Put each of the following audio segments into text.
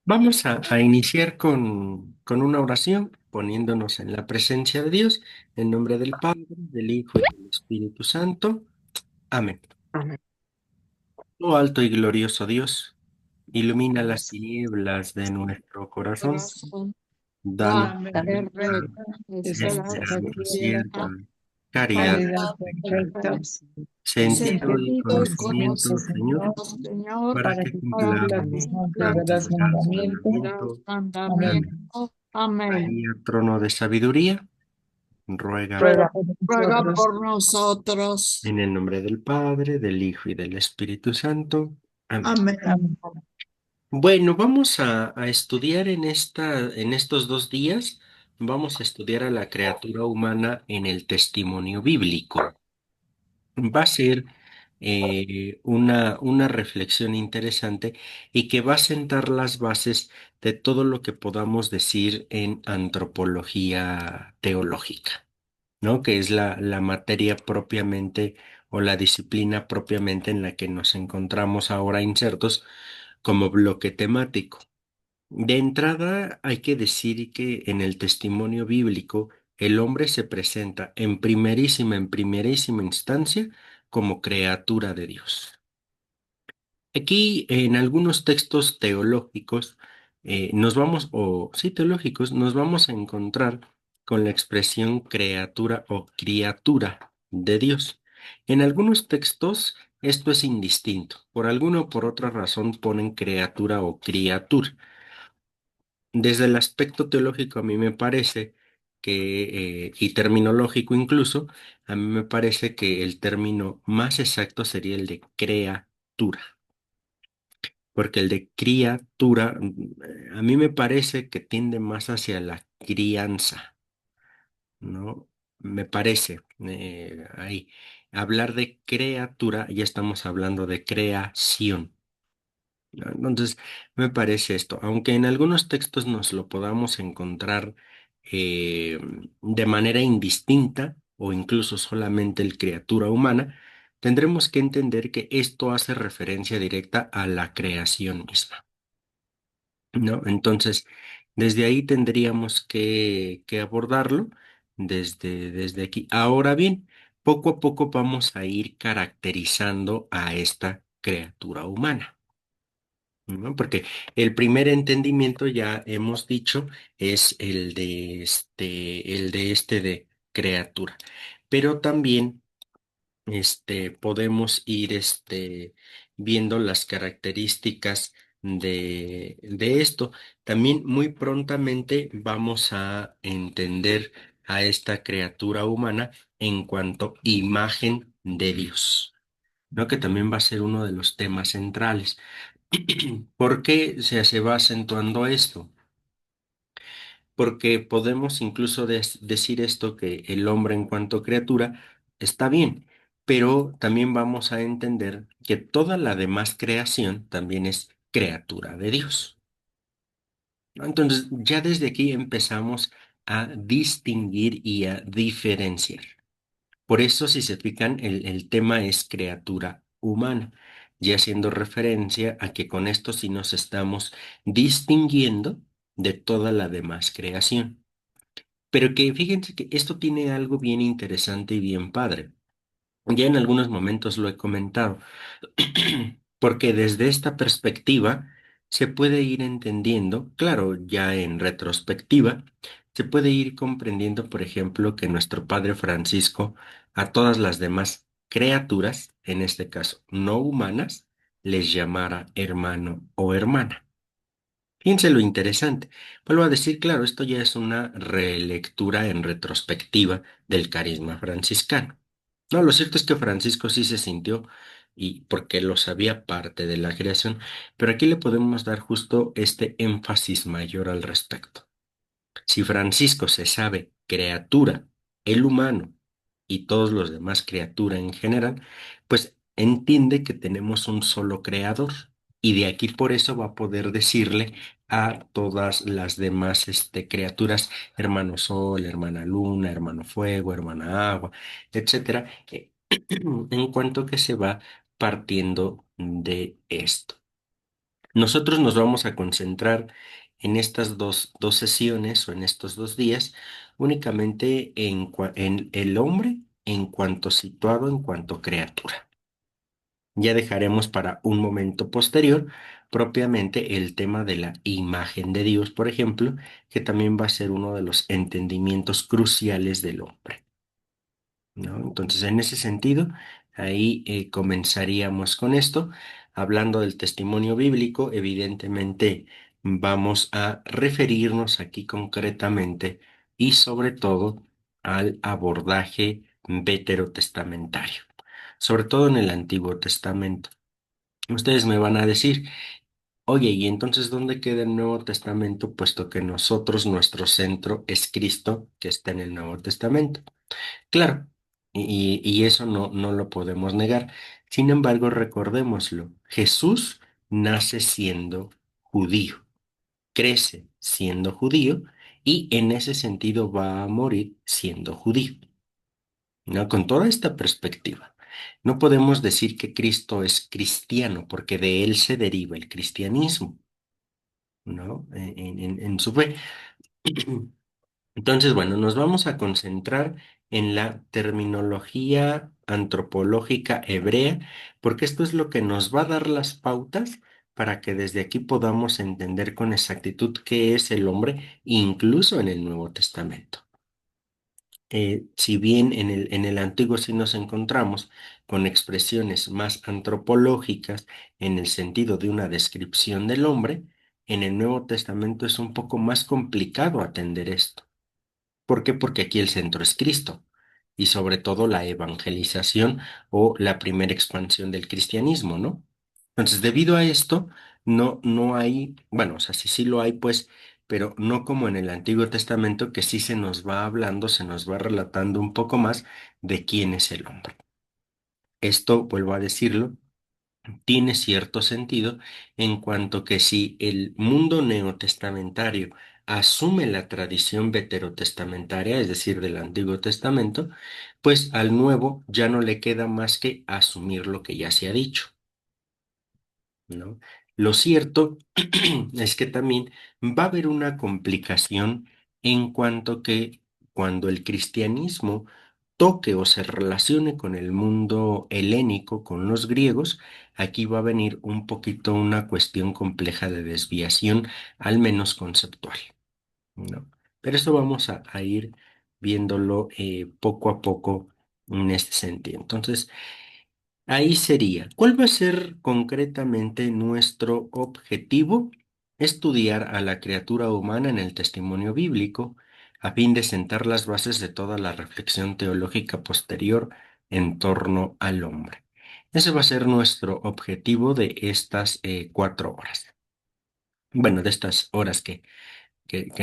Vamos a iniciar con una oración, poniéndonos en la presencia de Dios, en nombre del Padre, del Hijo y del Espíritu Santo. Amén. Amén. Oh alto y glorioso Dios, ilumina las Dios, tinieblas de nuestro corazón, Corazón, danos dame dame verdad, esperanza esperanza cierta, cierta, caridad caridad caridad perfecta, perfecta, perfecta, sentido y sentido y conocimiento, Señor, conocimiento, Señor, para para que que para cumpla que cumplamos tus cumpla santos y santidad verás y mandamientos. mandamiento. Amén. Amén. mandamiento. Amén. María, trono de sabiduría, ruega Ruega por Ruega nosotros. por nosotros. en el nombre del Padre, del Hijo y del Espíritu Santo. Amén. Amén. Amén. Bueno, vamos a estudiar en estos 2 días, vamos a estudiar a la criatura humana en el testimonio bíblico. Va a ser una reflexión interesante y que va a sentar las bases de todo lo que podamos decir en antropología teológica, ¿no? Que es la materia propiamente o la disciplina propiamente en la que nos encontramos ahora insertos como bloque temático. De entrada, hay que decir que en el testimonio bíblico el hombre se presenta en primerísima instancia como criatura de Dios. Aquí, en algunos textos teológicos, sí, teológicos, nos vamos a encontrar con la expresión criatura o criatura de Dios. En algunos textos, esto es indistinto. Por alguna o por otra razón ponen criatura o criatura. Desde el aspecto teológico, a mí me parece y terminológico incluso, a mí me parece que el término más exacto sería el de criatura, porque el de criatura, a mí me parece que tiende más hacia la crianza, ¿no? Me parece, ahí. Hablar de criatura, ya estamos hablando de creación. ¿No? Entonces, me parece esto, aunque en algunos textos nos lo podamos encontrar de manera indistinta o incluso solamente el criatura humana, tendremos que entender que esto hace referencia directa a la creación misma, ¿no? Entonces, desde ahí tendríamos que abordarlo desde aquí. Ahora bien, poco a poco vamos a ir caracterizando a esta criatura humana. ¿No? Porque el primer entendimiento ya hemos dicho es el de de criatura. Pero también podemos ir viendo las características de esto. También muy prontamente vamos a entender a esta criatura humana en cuanto imagen de Dios, ¿no? Que también va a ser uno de los temas centrales. ¿Por qué se va acentuando esto? Porque podemos incluso decir esto, que el hombre en cuanto criatura está bien, pero también vamos a entender que toda la demás creación también es criatura de Dios, ¿no? Entonces, ya desde aquí empezamos a distinguir y a diferenciar. Por eso, si se fijan, el tema es criatura humana, ya haciendo referencia a que con esto sí nos estamos distinguiendo de toda la demás creación. Pero que fíjense que esto tiene algo bien interesante y bien padre. Ya en algunos momentos lo he comentado, porque desde esta perspectiva se puede ir entendiendo, claro, ya en retrospectiva, se puede ir comprendiendo, por ejemplo, que nuestro Padre Francisco a todas las demás criaturas, en este caso no humanas, les llamara hermano o hermana. Fíjense lo interesante. Vuelvo a decir, claro, esto ya es una relectura en retrospectiva del carisma franciscano. No, lo cierto es que Francisco sí se sintió y porque lo sabía parte de la creación, pero aquí le podemos dar justo este énfasis mayor al respecto. Si Francisco se sabe criatura, el humano y todos los demás criatura en general, pues entiende que tenemos un solo creador y de aquí por eso va a poder decirle a todas las demás criaturas, hermano sol, hermana luna, hermano fuego, hermana agua, etcétera, en cuanto que se va partiendo de esto. Nosotros nos vamos a concentrar en estas dos sesiones o en estos 2 días únicamente en el hombre en cuanto situado, en cuanto criatura. Ya dejaremos para un momento posterior propiamente el tema de la imagen de Dios, por ejemplo, que también va a ser uno de los entendimientos cruciales del hombre, ¿no? Entonces, en ese sentido, ahí comenzaríamos con esto. Hablando del testimonio bíblico, evidentemente vamos a referirnos aquí concretamente y sobre todo al abordaje veterotestamentario, sobre todo en el Antiguo Testamento. Ustedes me van a decir, oye, ¿y entonces dónde queda el Nuevo Testamento? Puesto que nosotros, nuestro centro es Cristo, que está en el Nuevo Testamento. Claro, y eso no lo podemos negar. Sin embargo, recordémoslo, Jesús nace siendo judío, crece siendo judío y en ese sentido va a morir siendo judío, ¿no? Con toda esta perspectiva, no podemos decir que Cristo es cristiano porque de él se deriva el cristianismo, ¿no? En su fe. Entonces, bueno, nos vamos a concentrar en la terminología antropológica hebrea, porque esto es lo que nos va a dar las pautas para que desde aquí podamos entender con exactitud qué es el hombre, incluso en el Nuevo Testamento. Si bien en el Antiguo sí nos encontramos con expresiones más antropológicas en el sentido de una descripción del hombre, en el Nuevo Testamento es un poco más complicado atender esto. ¿Por qué? Porque aquí el centro es Cristo y sobre todo la evangelización o la primera expansión del cristianismo, ¿no? Entonces, debido a esto, no hay, bueno, o sea, sí lo hay, pues, pero no como en el Antiguo Testamento, que sí se nos va hablando, se nos va relatando un poco más de quién es el hombre. Esto, vuelvo a decirlo, tiene cierto sentido en cuanto que si el mundo neotestamentario asume la tradición veterotestamentaria, es decir, del Antiguo Testamento, pues al nuevo ya no le queda más que asumir lo que ya se ha dicho, ¿no? Lo cierto es que también va a haber una complicación en cuanto que cuando el cristianismo toque o se relacione con el mundo helénico, con los griegos, aquí va a venir un poquito una cuestión compleja de desviación, al menos conceptual, ¿no? Pero eso vamos a ir viéndolo poco a poco en este sentido. Entonces, ahí sería, ¿cuál va a ser concretamente nuestro objetivo? Estudiar a la criatura humana en el testimonio bíblico, a fin de sentar las bases de toda la reflexión teológica posterior en torno al hombre. Ese va a ser nuestro objetivo de estas 4 horas. Bueno, de estas horas que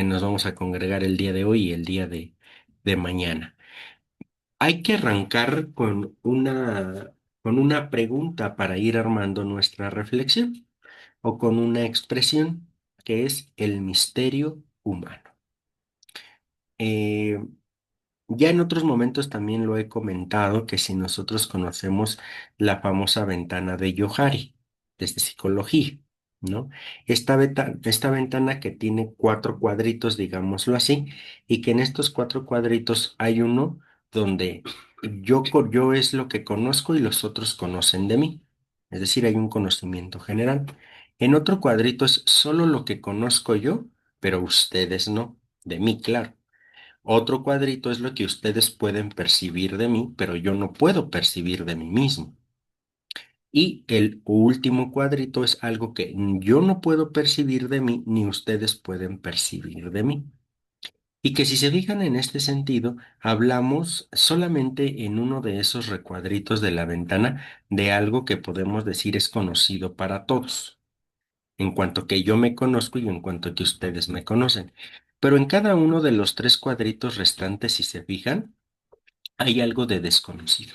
nos vamos a congregar el día de hoy y el día de mañana. Hay que arrancar con una pregunta para ir armando nuestra reflexión o con una expresión que es el misterio humano. Eh, ya en otros momentos también lo he comentado que si nosotros conocemos la famosa ventana de Johari desde psicología, ¿no? Esta ventana que tiene 4 cuadritos, digámoslo así, y que en estos 4 cuadritos hay uno donde yo es lo que conozco y los otros conocen de mí. Es decir, hay un conocimiento general. En otro cuadrito es solo lo que conozco yo, pero ustedes no, de mí, claro. Otro cuadrito es lo que ustedes pueden percibir de mí, pero yo no puedo percibir de mí mismo. Y el último cuadrito es algo que yo no puedo percibir de mí, ni ustedes pueden percibir de mí. Y que si se fijan en este sentido, hablamos solamente en uno de esos recuadritos de la ventana de algo que podemos decir es conocido para todos, en cuanto que yo me conozco y en cuanto que ustedes me conocen. Pero en cada uno de los 3 cuadritos restantes, si se fijan, hay algo de desconocido.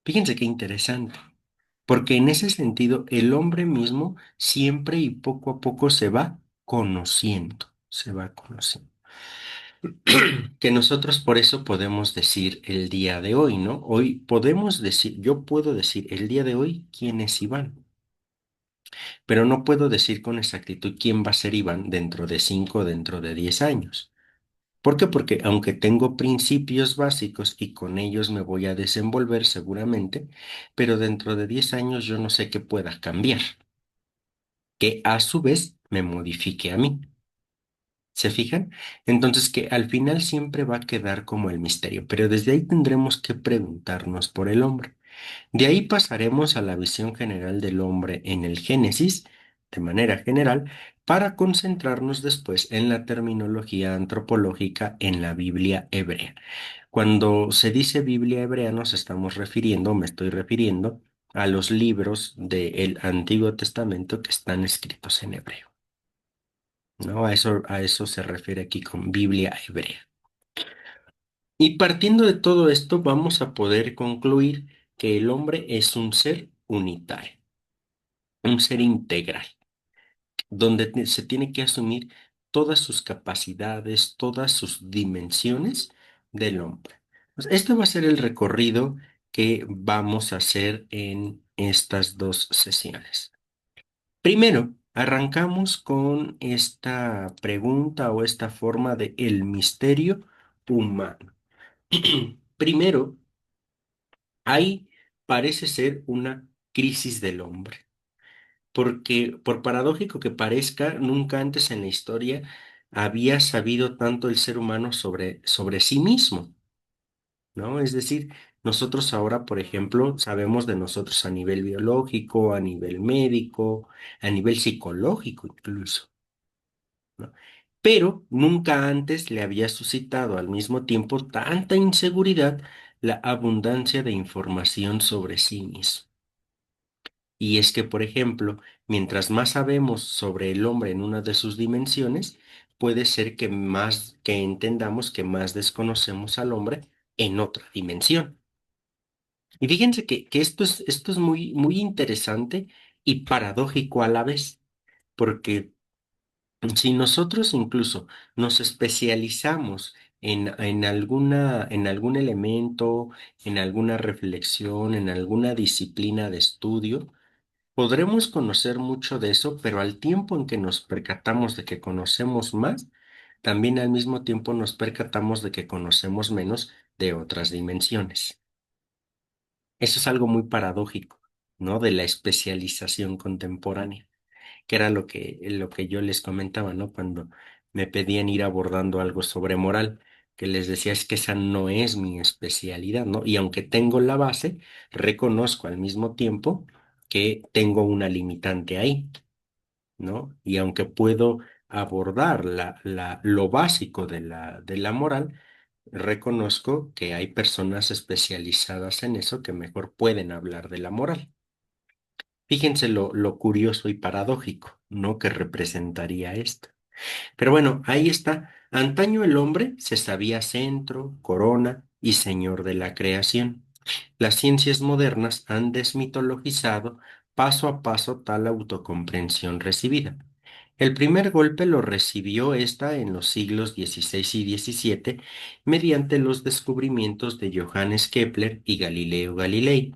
Fíjense qué interesante, porque en ese sentido el hombre mismo siempre y poco a poco se va conociendo, se va conociendo. Que nosotros por eso podemos decir el día de hoy, ¿no? Hoy podemos decir, yo puedo decir el día de hoy quién es Iván. pero no puedo decir con exactitud quién va a ser Iván dentro de 5 o dentro de 10 años. ¿Por qué? Porque aunque tengo principios básicos y con ellos me voy a desenvolver seguramente, pero dentro de 10 años yo no sé qué pueda cambiar, que a su vez me modifique a mí. ¿Se fijan? Entonces que al final siempre va a quedar como el misterio, pero desde ahí tendremos que preguntarnos por el hombre. De ahí pasaremos a la visión general del hombre en el Génesis, de manera general, para concentrarnos después en la terminología antropológica en la Biblia hebrea. Cuando se dice Biblia hebrea nos estamos refiriendo, me estoy refiriendo, a los libros del Antiguo Testamento que están escritos en hebreo, ¿no? A eso se refiere aquí con Biblia hebrea. Y partiendo de todo esto, vamos a poder concluir que el hombre es un ser unitario, un ser integral, donde se tiene que asumir todas sus capacidades, todas sus dimensiones del hombre. Pues este va a ser el recorrido que vamos a hacer en estas dos sesiones. Primero, arrancamos con esta pregunta o esta forma de el misterio humano. Primero, ahí parece ser una crisis del hombre, porque por paradójico que parezca, nunca antes en la historia había sabido tanto el ser humano sobre sí mismo, ¿no? Es decir, nosotros ahora, por ejemplo, sabemos de nosotros a nivel biológico, a nivel médico, a nivel psicológico incluso, ¿no? Pero nunca antes le había suscitado al mismo tiempo tanta inseguridad la abundancia de información sobre sí mismo. Y es que, por ejemplo, mientras más sabemos sobre el hombre en una de sus dimensiones, puede ser que más que entendamos que más desconocemos al hombre en otra dimensión. Y fíjense que esto es muy, muy interesante y paradójico a la vez, porque si nosotros incluso nos especializamos en algún elemento, en alguna reflexión, en alguna disciplina de estudio, podremos conocer mucho de eso, pero al tiempo en que nos percatamos de que conocemos más, también al mismo tiempo nos percatamos de que conocemos menos de otras dimensiones. Eso es algo muy paradójico, ¿no? De la especialización contemporánea, que era lo que yo les comentaba, ¿no? Cuando me pedían ir abordando algo sobre moral, que les decía es que esa no es mi especialidad, ¿no? Y aunque tengo la base, reconozco al mismo tiempo que tengo una limitante ahí, ¿no? Y aunque puedo abordar lo básico de la moral, reconozco que hay personas especializadas en eso que mejor pueden hablar de la moral. Fíjense lo curioso y paradójico, ¿no? Que representaría esto. Pero bueno, ahí está. Antaño el hombre se sabía centro, corona y señor de la creación. Las ciencias modernas han desmitologizado paso a paso tal autocomprensión recibida. El primer golpe lo recibió esta en los siglos XVI y XVII mediante los descubrimientos de Johannes Kepler y Galileo Galilei.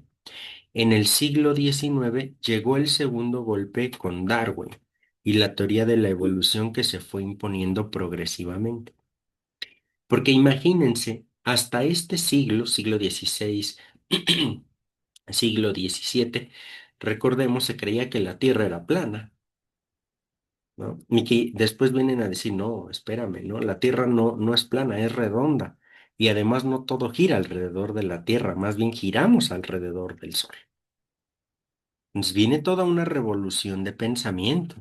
En el siglo XIX llegó el segundo golpe con Darwin y la teoría de la evolución que se fue imponiendo progresivamente. Porque imagínense, hasta este siglo, siglo XVI, siglo XVII, recordemos, se creía que la Tierra era plana, ¿no? Y que después vienen a decir, no, espérame, ¿no? La Tierra no es plana, es redonda. Y además no todo gira alrededor de la Tierra, más bien giramos alrededor del Sol. Nos viene toda una revolución de pensamiento.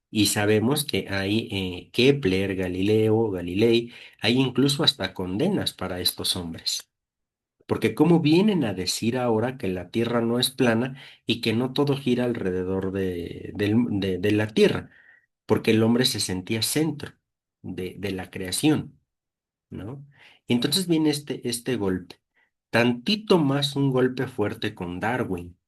Y sabemos que hay Kepler, Galileo, Galilei, hay incluso hasta condenas para estos hombres. Porque ¿cómo vienen a decir ahora que la Tierra no es plana y que no todo gira alrededor de la Tierra? Porque el hombre se sentía centro de la creación, ¿no? Y entonces viene este golpe. Tantito más un golpe fuerte con Darwin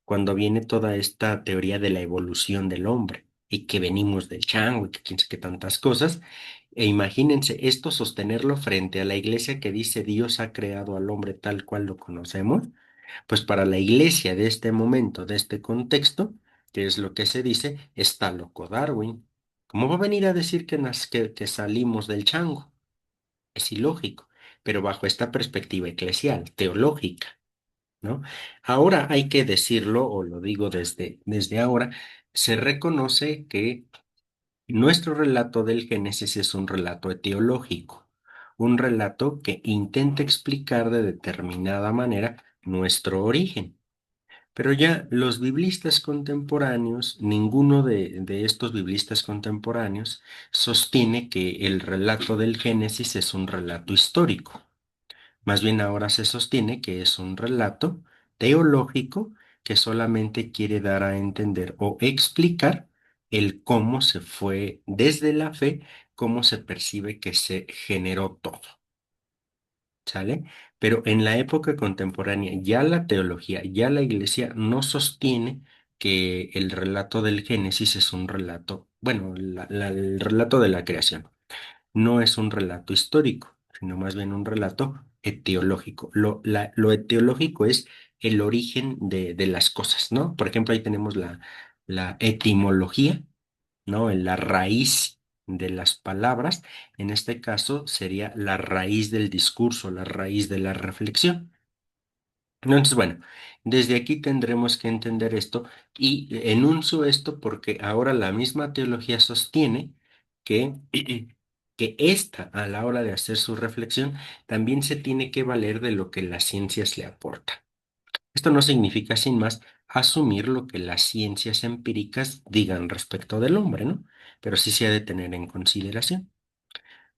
cuando viene toda esta teoría de la evolución del hombre y que venimos del chango y que quién sabe qué tantas cosas. E imagínense esto sostenerlo frente a la iglesia que dice Dios ha creado al hombre tal cual lo conocemos, pues para la iglesia de este momento, de este contexto, que es lo que se dice, está loco Darwin. ¿Cómo va a venir a decir que salimos del chango? Es ilógico, pero bajo esta perspectiva eclesial, teológica, ¿no? Ahora hay que decirlo, o lo digo desde ahora, se reconoce que nuestro relato del Génesis es un relato etiológico, un relato que intenta explicar de determinada manera nuestro origen. Pero ya los biblistas contemporáneos, ninguno de estos biblistas contemporáneos sostiene que el relato del Génesis es un relato histórico. Más bien ahora se sostiene que es un relato teológico que solamente quiere dar a entender o explicar el cómo se fue desde la fe, cómo se percibe que se generó todo. ¿Sale? Pero en la época contemporánea, ya la teología, ya la iglesia no sostiene que el relato del Génesis es un relato, bueno, el relato de la creación no es un relato histórico, sino más bien un relato etiológico. Lo etiológico es el origen de las cosas, ¿no? Por ejemplo, ahí tenemos la etimología, ¿no? En la raíz de las palabras, en este caso sería la raíz del discurso, la raíz de la reflexión. Entonces, bueno, desde aquí tendremos que entender esto y enuncio esto porque ahora la misma teología sostiene que, que ésta, a la hora de hacer su reflexión, también se tiene que valer de lo que las ciencias le aportan. Esto no significa, sin más, asumir lo que las ciencias empíricas digan respecto del hombre, ¿no? Pero sí se ha de tener en consideración.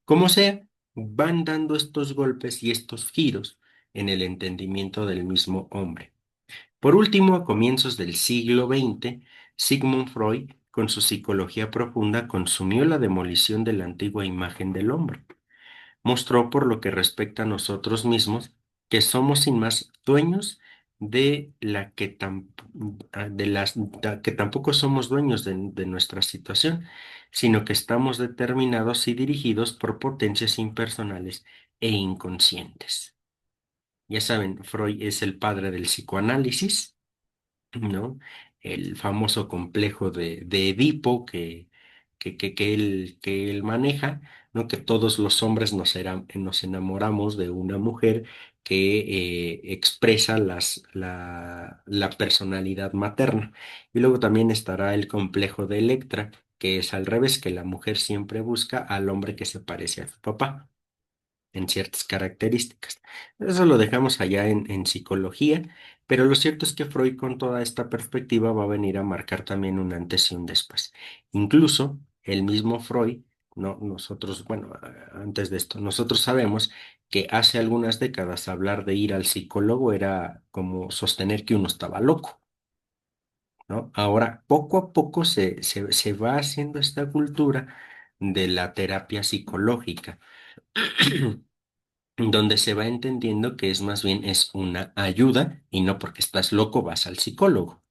Como sea, van dando estos golpes y estos giros en el entendimiento del mismo hombre. Por último, a comienzos del siglo XX, Sigmund Freud, con su psicología profunda, consumió la demolición de la antigua imagen del hombre. Mostró, por lo que respecta a nosotros mismos, que somos sin más dueños de la que, que tampoco somos dueños de nuestra situación, sino que estamos determinados y dirigidos por potencias impersonales e inconscientes. Ya saben, Freud es el padre del psicoanálisis, ¿no? El famoso complejo de Edipo que él maneja, ¿no? Que todos los hombres nos enamoramos de una mujer que expresa la personalidad materna. Y luego también estará el complejo de Electra, que es al revés, que la mujer siempre busca al hombre que se parece a su papá en ciertas características. Eso lo dejamos allá en psicología, pero lo cierto es que Freud con toda esta perspectiva va a venir a marcar también un antes y un después. Incluso el mismo Freud, no, nosotros, bueno, antes de esto, nosotros sabemos que hace algunas décadas hablar de ir al psicólogo era como sostener que uno estaba loco, ¿no? Ahora, poco a poco se va haciendo esta cultura de la terapia psicológica. Donde se va entendiendo que es más bien es una ayuda y no porque estás loco vas al psicólogo,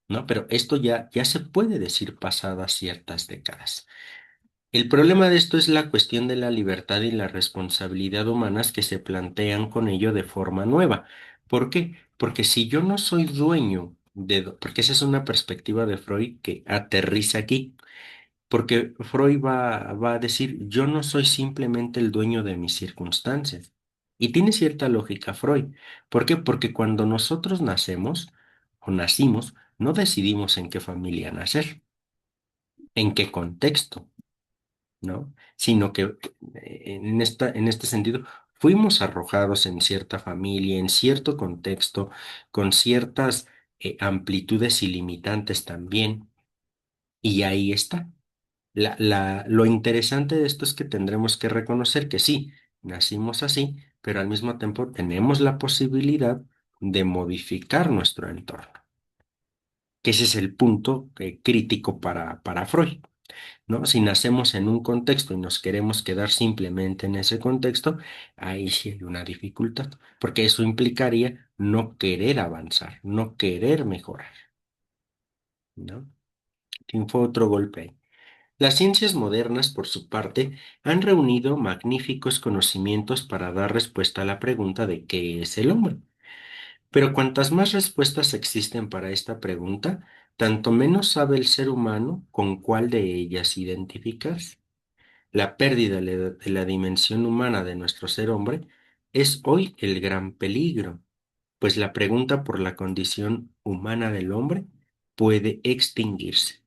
¿no? Pero esto ya se puede decir pasadas ciertas décadas. El problema de esto es la cuestión de la libertad y la responsabilidad humanas que se plantean con ello de forma nueva. ¿Por qué? Porque si yo no soy dueño porque esa es una perspectiva de Freud que aterriza aquí. Porque Freud va a decir, yo no soy simplemente el dueño de mis circunstancias. Y tiene cierta lógica Freud. ¿Por qué? Porque cuando nosotros nacemos o nacimos, no decidimos en qué familia nacer, en qué contexto, ¿no? Sino que en este sentido fuimos arrojados en cierta familia, en cierto contexto, con ciertas amplitudes ilimitantes también. Y ahí está. Lo interesante de esto es que tendremos que reconocer que sí, nacimos así, pero al mismo tiempo tenemos la posibilidad de modificar nuestro entorno, que ese es el punto crítico para Freud, ¿no? Si nacemos en un contexto y nos queremos quedar simplemente en ese contexto, ahí sí hay una dificultad, porque eso implicaría no querer avanzar, no querer mejorar, ¿no? Y fue otro golpe ahí. Las ciencias modernas, por su parte, han reunido magníficos conocimientos para dar respuesta a la pregunta de ¿qué es el hombre? Pero cuantas más respuestas existen para esta pregunta, tanto menos sabe el ser humano con cuál de ellas identificarse. La pérdida de la dimensión humana de nuestro ser hombre es hoy el gran peligro, pues la pregunta por la condición humana del hombre puede extinguirse,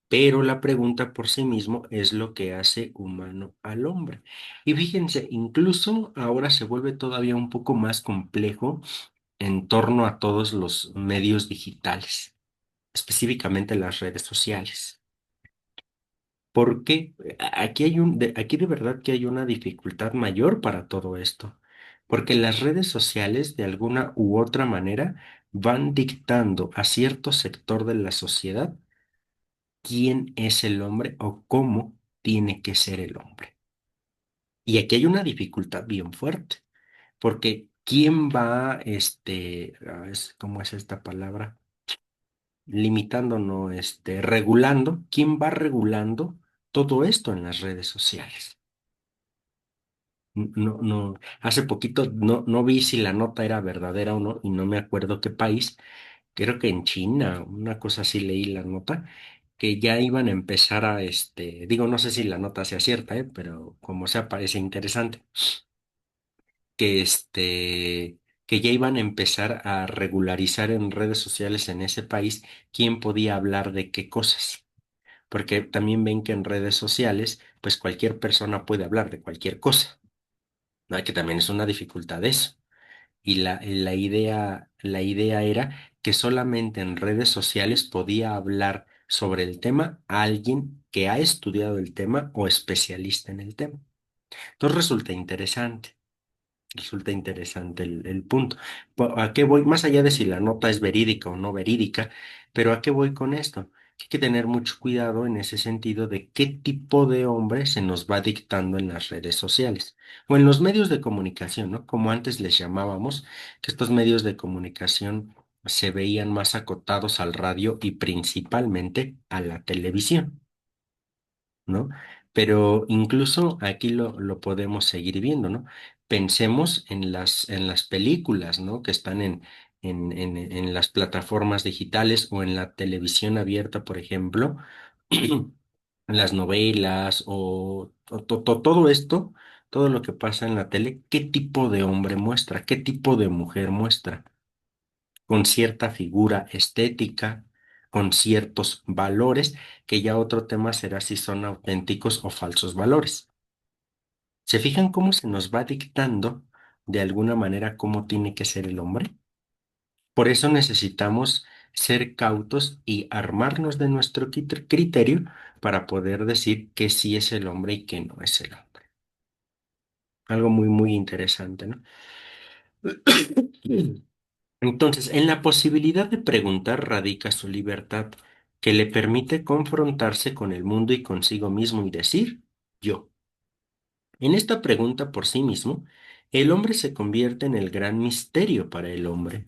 pero la pregunta por sí mismo es lo que hace humano al hombre. Y fíjense, incluso ahora se vuelve todavía un poco más complejo en torno a todos los medios digitales, específicamente las redes sociales. Porque aquí de verdad que hay una dificultad mayor para todo esto, porque las redes sociales de alguna u otra manera van dictando a cierto sector de la sociedad quién es el hombre o cómo tiene que ser el hombre. Y aquí hay una dificultad bien fuerte, porque ¿quién va, ¿cómo es esta palabra? Limitando, no, regulando, ¿quién va regulando todo esto en las redes sociales? No, no, hace poquito no vi si la nota era verdadera o no, y no me acuerdo qué país, creo que en China, una cosa así leí la nota, que ya iban a empezar a, digo, no sé si la nota sea cierta, pero como sea, parece interesante, que que ya iban a empezar a regularizar en redes sociales en ese país quién podía hablar de qué cosas. Porque también ven que en redes sociales, pues cualquier persona puede hablar de cualquier cosa, ¿no? Que también es una dificultad eso. Y la idea era que solamente en redes sociales podía hablar sobre el tema a alguien que ha estudiado el tema o especialista en el tema. Entonces resulta interesante el punto. ¿A qué voy? Más allá de si la nota es verídica o no verídica, pero ¿a qué voy con esto? Que hay que tener mucho cuidado en ese sentido de qué tipo de hombre se nos va dictando en las redes sociales o en los medios de comunicación, ¿no? Como antes les llamábamos, que estos medios de comunicación se veían más acotados al radio y principalmente a la televisión, ¿no? Pero incluso aquí lo podemos seguir viendo, ¿no? Pensemos en las películas, ¿no? Que están en las plataformas digitales o en la televisión abierta, por ejemplo, las novelas o todo esto, todo lo que pasa en la tele, ¿qué tipo de hombre muestra? ¿Qué tipo de mujer muestra? Con cierta figura estética, con ciertos valores, que ya otro tema será si son auténticos o falsos valores. ¿Se fijan cómo se nos va dictando de alguna manera cómo tiene que ser el hombre? Por eso necesitamos ser cautos y armarnos de nuestro criterio para poder decir que sí es el hombre y que no es el hombre. Algo muy, muy interesante, ¿no? Entonces, en la posibilidad de preguntar radica su libertad, que le permite confrontarse con el mundo y consigo mismo y decir yo. En esta pregunta por sí mismo, el hombre se convierte en el gran misterio para el hombre.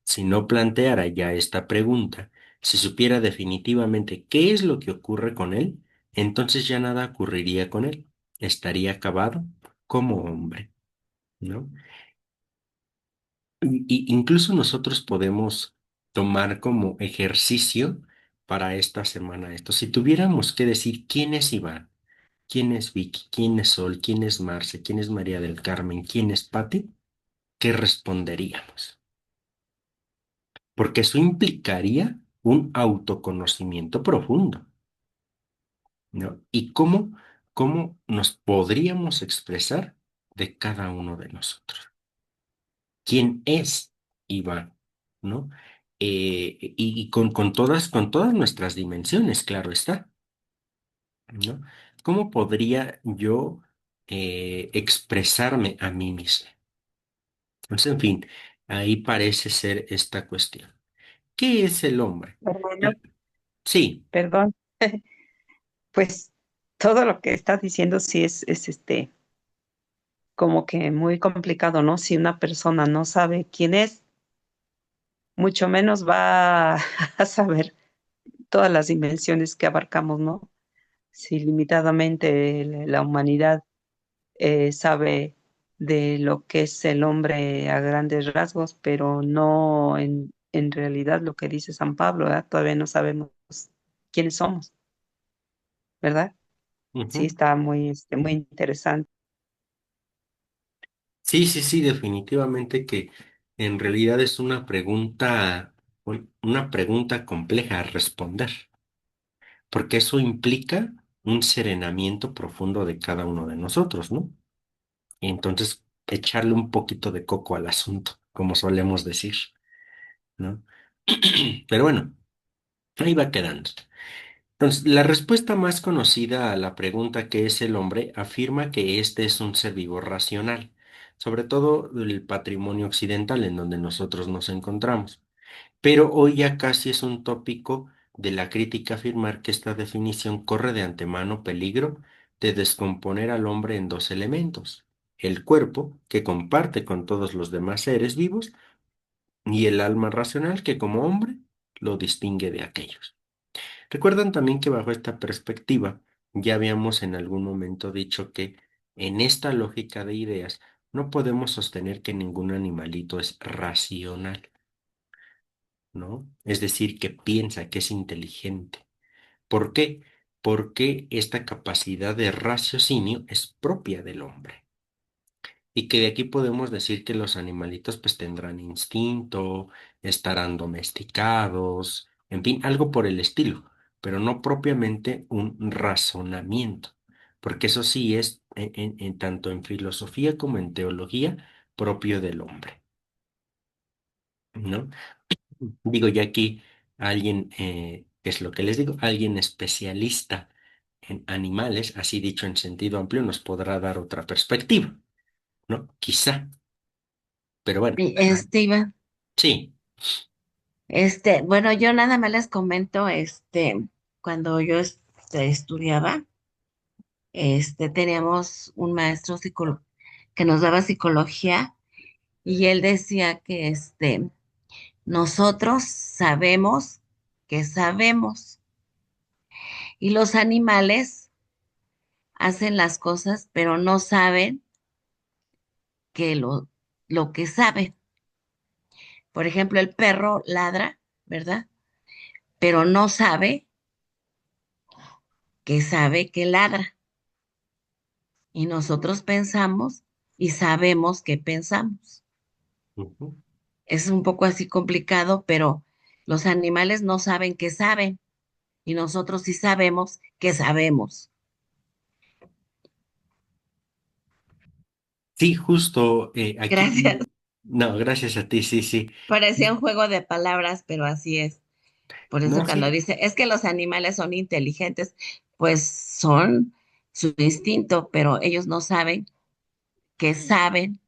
Si no planteara ya esta pregunta, si supiera definitivamente qué es lo que ocurre con él, entonces ya nada ocurriría con él. Estaría acabado como hombre, ¿no? Y incluso nosotros podemos tomar como ejercicio para esta semana esto. Si tuviéramos que decir quién es Iván, quién es Vicky, quién es Sol, quién es Marce, quién es María del Carmen, quién es Pati, ¿qué responderíamos? Porque eso implicaría un autoconocimiento profundo, ¿no? ¿Y cómo nos podríamos expresar de cada uno de nosotros? ¿Quién es Iván? ¿No? Y con todas nuestras dimensiones, claro está, ¿no? ¿Cómo podría yo expresarme a mí mismo? Entonces, en fin, ahí parece ser esta cuestión. ¿Qué es el hombre? Bueno, La- Sí, perdón, pues todo lo que estás diciendo sí es como que muy complicado, ¿no? Si una persona no sabe quién es, mucho menos va a saber todas las dimensiones que abarcamos, ¿no? Si limitadamente la humanidad sabe de lo que es el hombre a grandes rasgos, pero no en en realidad lo que dice San Pablo, ¿verdad? Todavía no sabemos quiénes somos, ¿verdad? Sí, Ujú. está muy, muy interesante. Sí, sí, sí, definitivamente que en realidad es una pregunta compleja a responder, porque eso implica un serenamiento profundo de cada uno de nosotros, ¿no? Y entonces echarle un poquito de coco al asunto, como solemos decir, ¿no? Pero bueno, ahí va quedando. Entonces, la respuesta más conocida a la pregunta ¿qué es el hombre? Afirma que este es un ser vivo racional, sobre todo el patrimonio occidental en donde nosotros nos encontramos. Pero hoy ya casi es un tópico de la crítica afirmar que esta definición corre de antemano peligro de descomponer al hombre en dos elementos: el cuerpo, que comparte con todos los demás seres vivos, y el alma racional, que como hombre lo distingue de aquellos. Recuerdan también que bajo esta perspectiva ya habíamos en algún momento dicho que en esta lógica de ideas no podemos sostener que ningún animalito es racional, ¿no? Es decir, que piensa, que es inteligente. ¿Por qué? Porque esta capacidad de raciocinio es propia del hombre. Y que de aquí podemos decir que los animalitos pues tendrán instinto, estarán domesticados, en fin, algo por el estilo, pero no propiamente un razonamiento, porque eso sí es tanto en filosofía como en teología propio del hombre, ¿no? Digo, ya aquí alguien, ¿qué es lo que les digo? Alguien especialista en animales, así dicho en sentido amplio, nos podrá dar otra perspectiva, ¿no? Quizá, pero bueno. Iván, Sí. bueno, yo nada más les comento, cuando yo estudiaba, teníamos un maestro que nos daba psicología y él decía que, nosotros sabemos que sabemos y los animales hacen las cosas, pero no saben que lo que saben. Por ejemplo, el perro ladra, ¿verdad? Pero no sabe que ladra. Y nosotros pensamos y sabemos que pensamos. Ujú. Es un poco así complicado, pero los animales no saben que saben y nosotros sí sabemos que sabemos. Sí, justo aquí. Gracias. No, gracias a ti, sí, sí. Parecía un juego de palabras, pero así es. Por eso No, cuando sí. dice, es que los animales son inteligentes, pues son su instinto, pero ellos no saben que saben,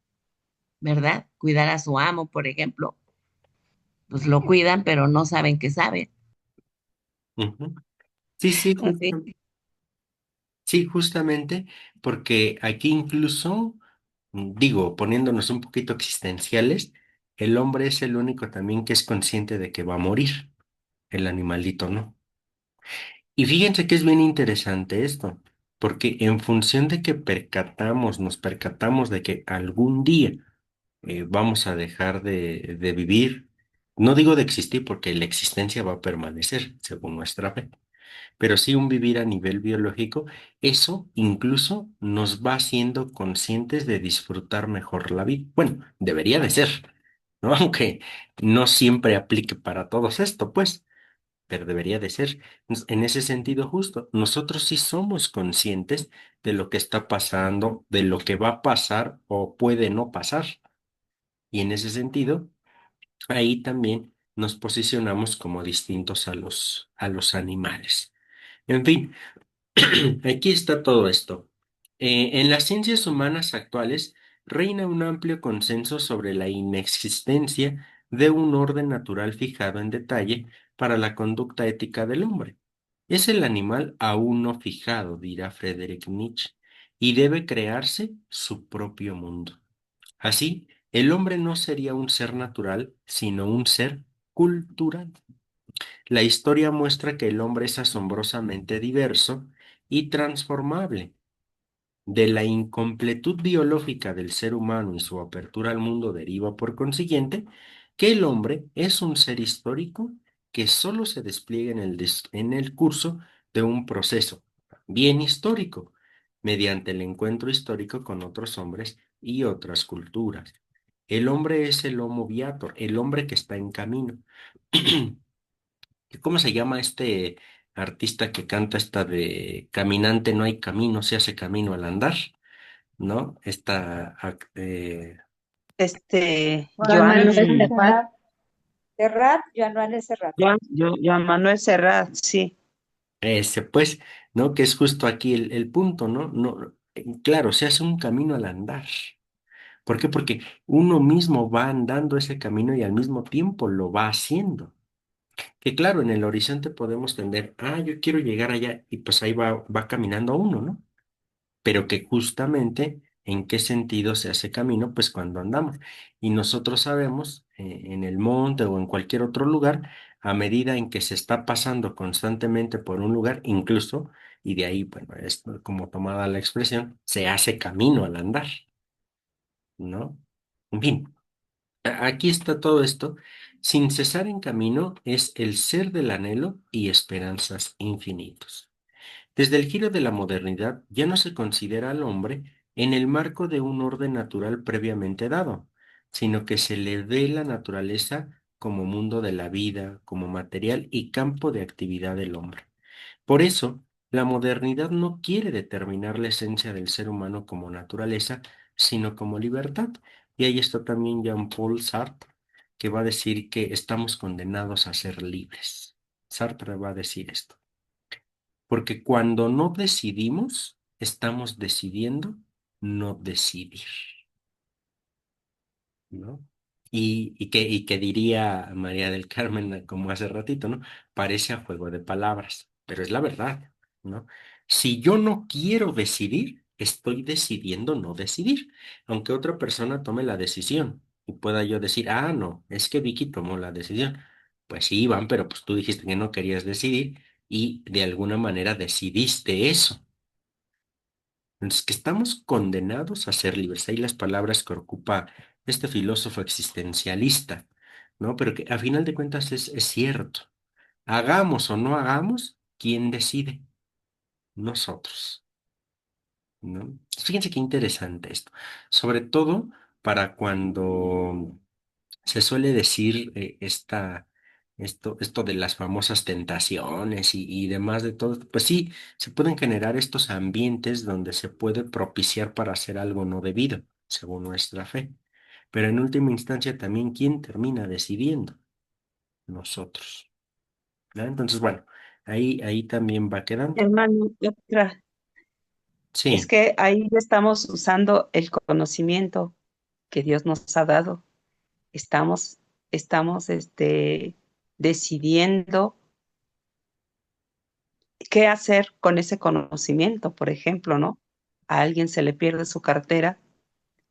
¿verdad? Cuidar a su amo, por ejemplo, pues lo cuidan, pero no saben que saben. Ujú. Sí, sí, Así. sí, justamente, porque aquí incluso, digo, poniéndonos un poquito existenciales, el hombre es el único también que es consciente de que va a morir, el animalito no. Y fíjense que es bien interesante esto, porque en función de que nos percatamos de que algún día vamos a dejar de vivir. No digo de existir porque la existencia va a permanecer, según nuestra fe, pero sí un vivir a nivel biológico, eso incluso nos va haciendo conscientes de disfrutar mejor la vida. Bueno, debería de ser, ¿no? Aunque no siempre aplique para todos esto, pues, pero debería de ser. En ese sentido justo, nosotros sí somos conscientes de lo que está pasando, de lo que va a pasar o puede no pasar. Y en ese sentido, ahí también nos posicionamos como distintos a los animales. En fin, aquí está todo esto. En las ciencias humanas actuales reina un amplio consenso sobre la inexistencia de un orden natural fijado en detalle para la conducta ética del hombre. Es el animal aún no fijado, dirá Friedrich Nietzsche, y debe crearse su propio mundo. Así, el hombre no sería un ser natural, sino un ser cultural. La historia muestra que el hombre es asombrosamente diverso y transformable. De la incompletud biológica del ser humano y su apertura al mundo deriva, por consiguiente, que el hombre es un ser histórico que solo se despliega en el curso de un proceso bien histórico, mediante el encuentro histórico con otros hombres y otras culturas. El hombre es el Homo viator, el hombre que está en camino. ¿Cómo se llama este artista que canta esta de Caminante no hay camino, se hace camino al andar? ¿No? Juan Manuel Joan, Serrat, Joan Manuel Serrat. Joan Manuel Serrat, sí. ese pues, ¿no? Que es justo aquí el punto, ¿no? No, claro, se hace un camino al andar. ¿Por qué? Porque uno mismo va andando ese camino y al mismo tiempo lo va haciendo. Que claro, en el horizonte podemos tender, yo quiero llegar allá y pues ahí va caminando uno, ¿no? Pero que justamente en qué sentido se hace camino, pues cuando andamos. Y nosotros sabemos, en el monte o en cualquier otro lugar, a medida en que se está pasando constantemente por un lugar, incluso, y de ahí, bueno, es como tomada la expresión, se hace camino al andar, ¿no? En fin, aquí está todo esto. Sin cesar en camino es el ser del anhelo y esperanzas infinitos. Desde el giro de la modernidad ya no se considera al hombre en el marco de un orden natural previamente dado, sino que se le ve la naturaleza como mundo de la vida, como material y campo de actividad del hombre. Por eso, la modernidad no quiere determinar la esencia del ser humano como naturaleza, sino como libertad. Y ahí está también Jean-Paul Sartre, que va a decir que estamos condenados a ser libres. Sartre va a decir esto. Porque cuando no decidimos, estamos decidiendo no decidir, ¿no? Y que diría María del Carmen, como hace ratito, ¿no? Parece a juego de palabras, pero es la verdad, ¿no? Si yo no quiero decidir, estoy decidiendo no decidir, aunque otra persona tome la decisión y pueda yo decir, no, es que Vicky tomó la decisión. Pues sí, Iván, pero pues tú dijiste que no querías decidir y de alguna manera decidiste eso. Entonces, que estamos condenados a ser libres. Ahí las palabras que ocupa este filósofo existencialista, ¿no? Pero que a final de cuentas es cierto. Hagamos o no hagamos, ¿quién decide? Nosotros, ¿no? Fíjense qué interesante esto. Sobre todo para cuando se suele decir esto de las famosas tentaciones y demás de todo, pues sí, se pueden generar estos ambientes donde se puede propiciar para hacer algo no debido, según nuestra fe. Pero en última instancia también, ¿quién termina decidiendo? Nosotros, ¿no? Entonces, bueno, ahí también va quedando. Hermano, es Sí, que ahí ya estamos usando el conocimiento que Dios nos ha dado. Estamos, estamos decidiendo qué hacer con ese conocimiento. Por ejemplo, ¿no? A alguien se le pierde su cartera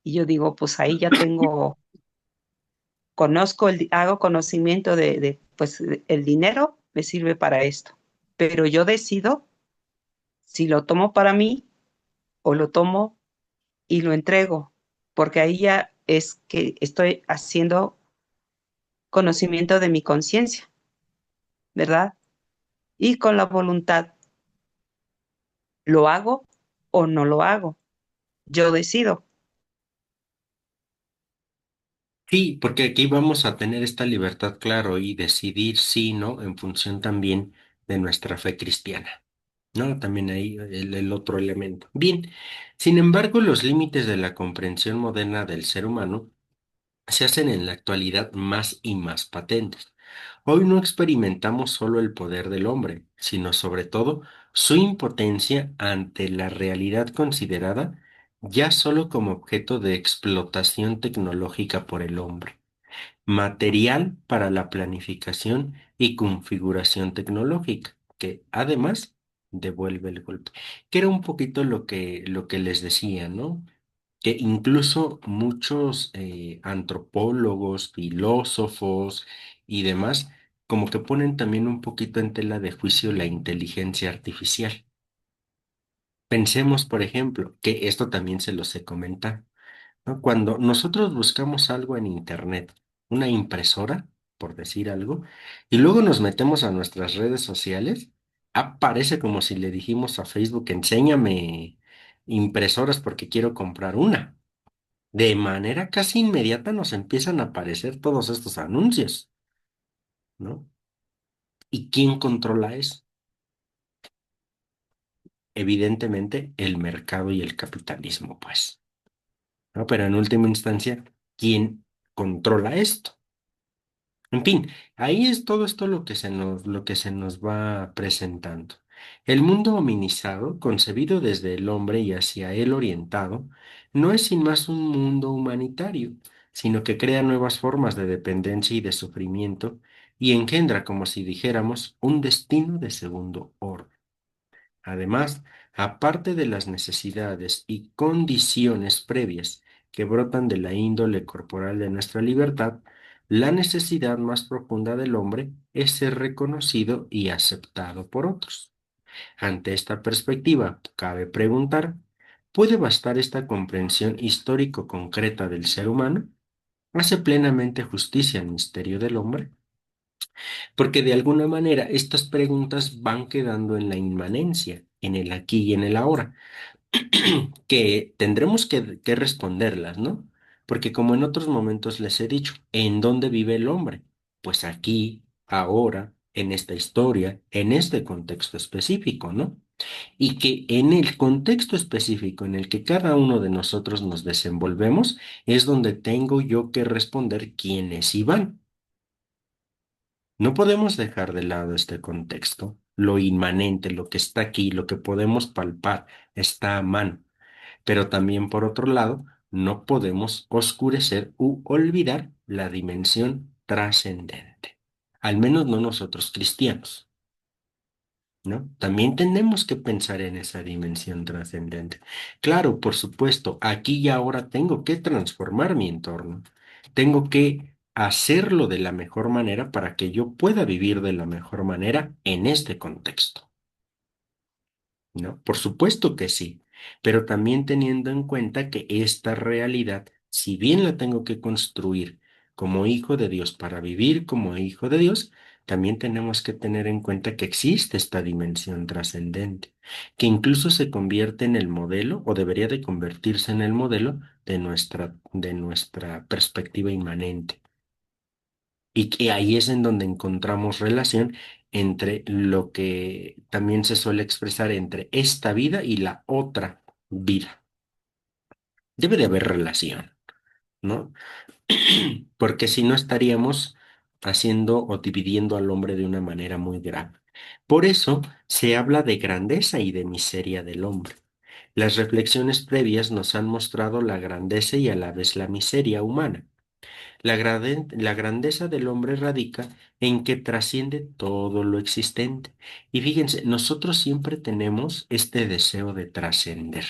y yo digo, pues ahí ya hago conocimiento pues el dinero me sirve para esto, pero yo decido si lo tomo para mí o lo tomo y lo entrego, porque ahí ya es que estoy haciendo conocimiento de mi conciencia, ¿verdad? Y con la voluntad, ¿lo hago o no lo hago? Yo decido. sí, porque aquí vamos a tener esta libertad, claro, y decidir sí, ¿no? En función también de nuestra fe cristiana. ¿No? También ahí el otro elemento. Bien, sin embargo, los límites de la comprensión moderna del ser humano se hacen en la actualidad más y más patentes. Hoy no experimentamos solo el poder del hombre, sino sobre todo su impotencia ante la realidad considerada ya solo como objeto de explotación tecnológica por el hombre, material para la planificación y configuración tecnológica, que además devuelve el golpe. Que era un poquito lo que les decía, ¿no? Que incluso muchos antropólogos, filósofos y demás, como que ponen también un poquito en tela de juicio la inteligencia artificial. Pensemos, por ejemplo, que esto también se los he comentado, ¿no? Cuando nosotros buscamos algo en Internet, una impresora, por decir algo, y luego nos metemos a nuestras redes sociales, aparece como si le dijimos a Facebook, enséñame impresoras porque quiero comprar una. De manera casi inmediata nos empiezan a aparecer todos estos anuncios, ¿no? ¿Y quién controla eso? Evidentemente, el mercado y el capitalismo, pues, ¿no? Pero en última instancia, ¿quién controla esto? En fin, ahí es todo esto lo que se nos va presentando. El mundo hominizado, concebido desde el hombre y hacia él orientado, no es sin más un mundo humanitario, sino que crea nuevas formas de dependencia y de sufrimiento y engendra, como si dijéramos, un destino de segundo orden. Además, aparte de las necesidades y condiciones previas que brotan de la índole corporal de nuestra libertad, la necesidad más profunda del hombre es ser reconocido y aceptado por otros. Ante esta perspectiva, cabe preguntar, ¿puede bastar esta comprensión histórico-concreta del ser humano? ¿Hace plenamente justicia al misterio del hombre? Porque de alguna manera estas preguntas van quedando en la inmanencia, en el aquí y en el ahora, que tendremos que responderlas, ¿no? Porque como en otros momentos les he dicho, ¿en dónde vive el hombre? Pues aquí, ahora, en esta historia, en este contexto específico, ¿no? Y que en el contexto específico en el que cada uno de nosotros nos desenvolvemos es donde tengo yo que responder quiénes iban. No podemos dejar de lado este contexto. Lo inmanente, lo que está aquí, lo que podemos palpar, está a mano. Pero también, por otro lado, no podemos oscurecer u olvidar la dimensión trascendente. Al menos no nosotros cristianos, ¿no? También tenemos que pensar en esa dimensión trascendente. Claro, por supuesto, aquí y ahora tengo que transformar mi entorno. Tengo que hacerlo de la mejor manera para que yo pueda vivir de la mejor manera en este contexto, ¿no? Por supuesto que sí, pero también teniendo en cuenta que esta realidad, si bien la tengo que construir como hijo de Dios para vivir como hijo de Dios, también tenemos que tener en cuenta que existe esta dimensión trascendente, que incluso se convierte en el modelo o debería de convertirse en el modelo de nuestra perspectiva inmanente. Y que ahí es en donde encontramos relación entre lo que también se suele expresar entre esta vida y la otra vida. Debe de haber relación, ¿no? Porque si no estaríamos haciendo o dividiendo al hombre de una manera muy grave. Por eso se habla de grandeza y de miseria del hombre. Las reflexiones previas nos han mostrado la grandeza y a la vez la miseria humana. La grandeza del hombre radica en que trasciende todo lo existente. Y fíjense, nosotros siempre tenemos este deseo de trascender.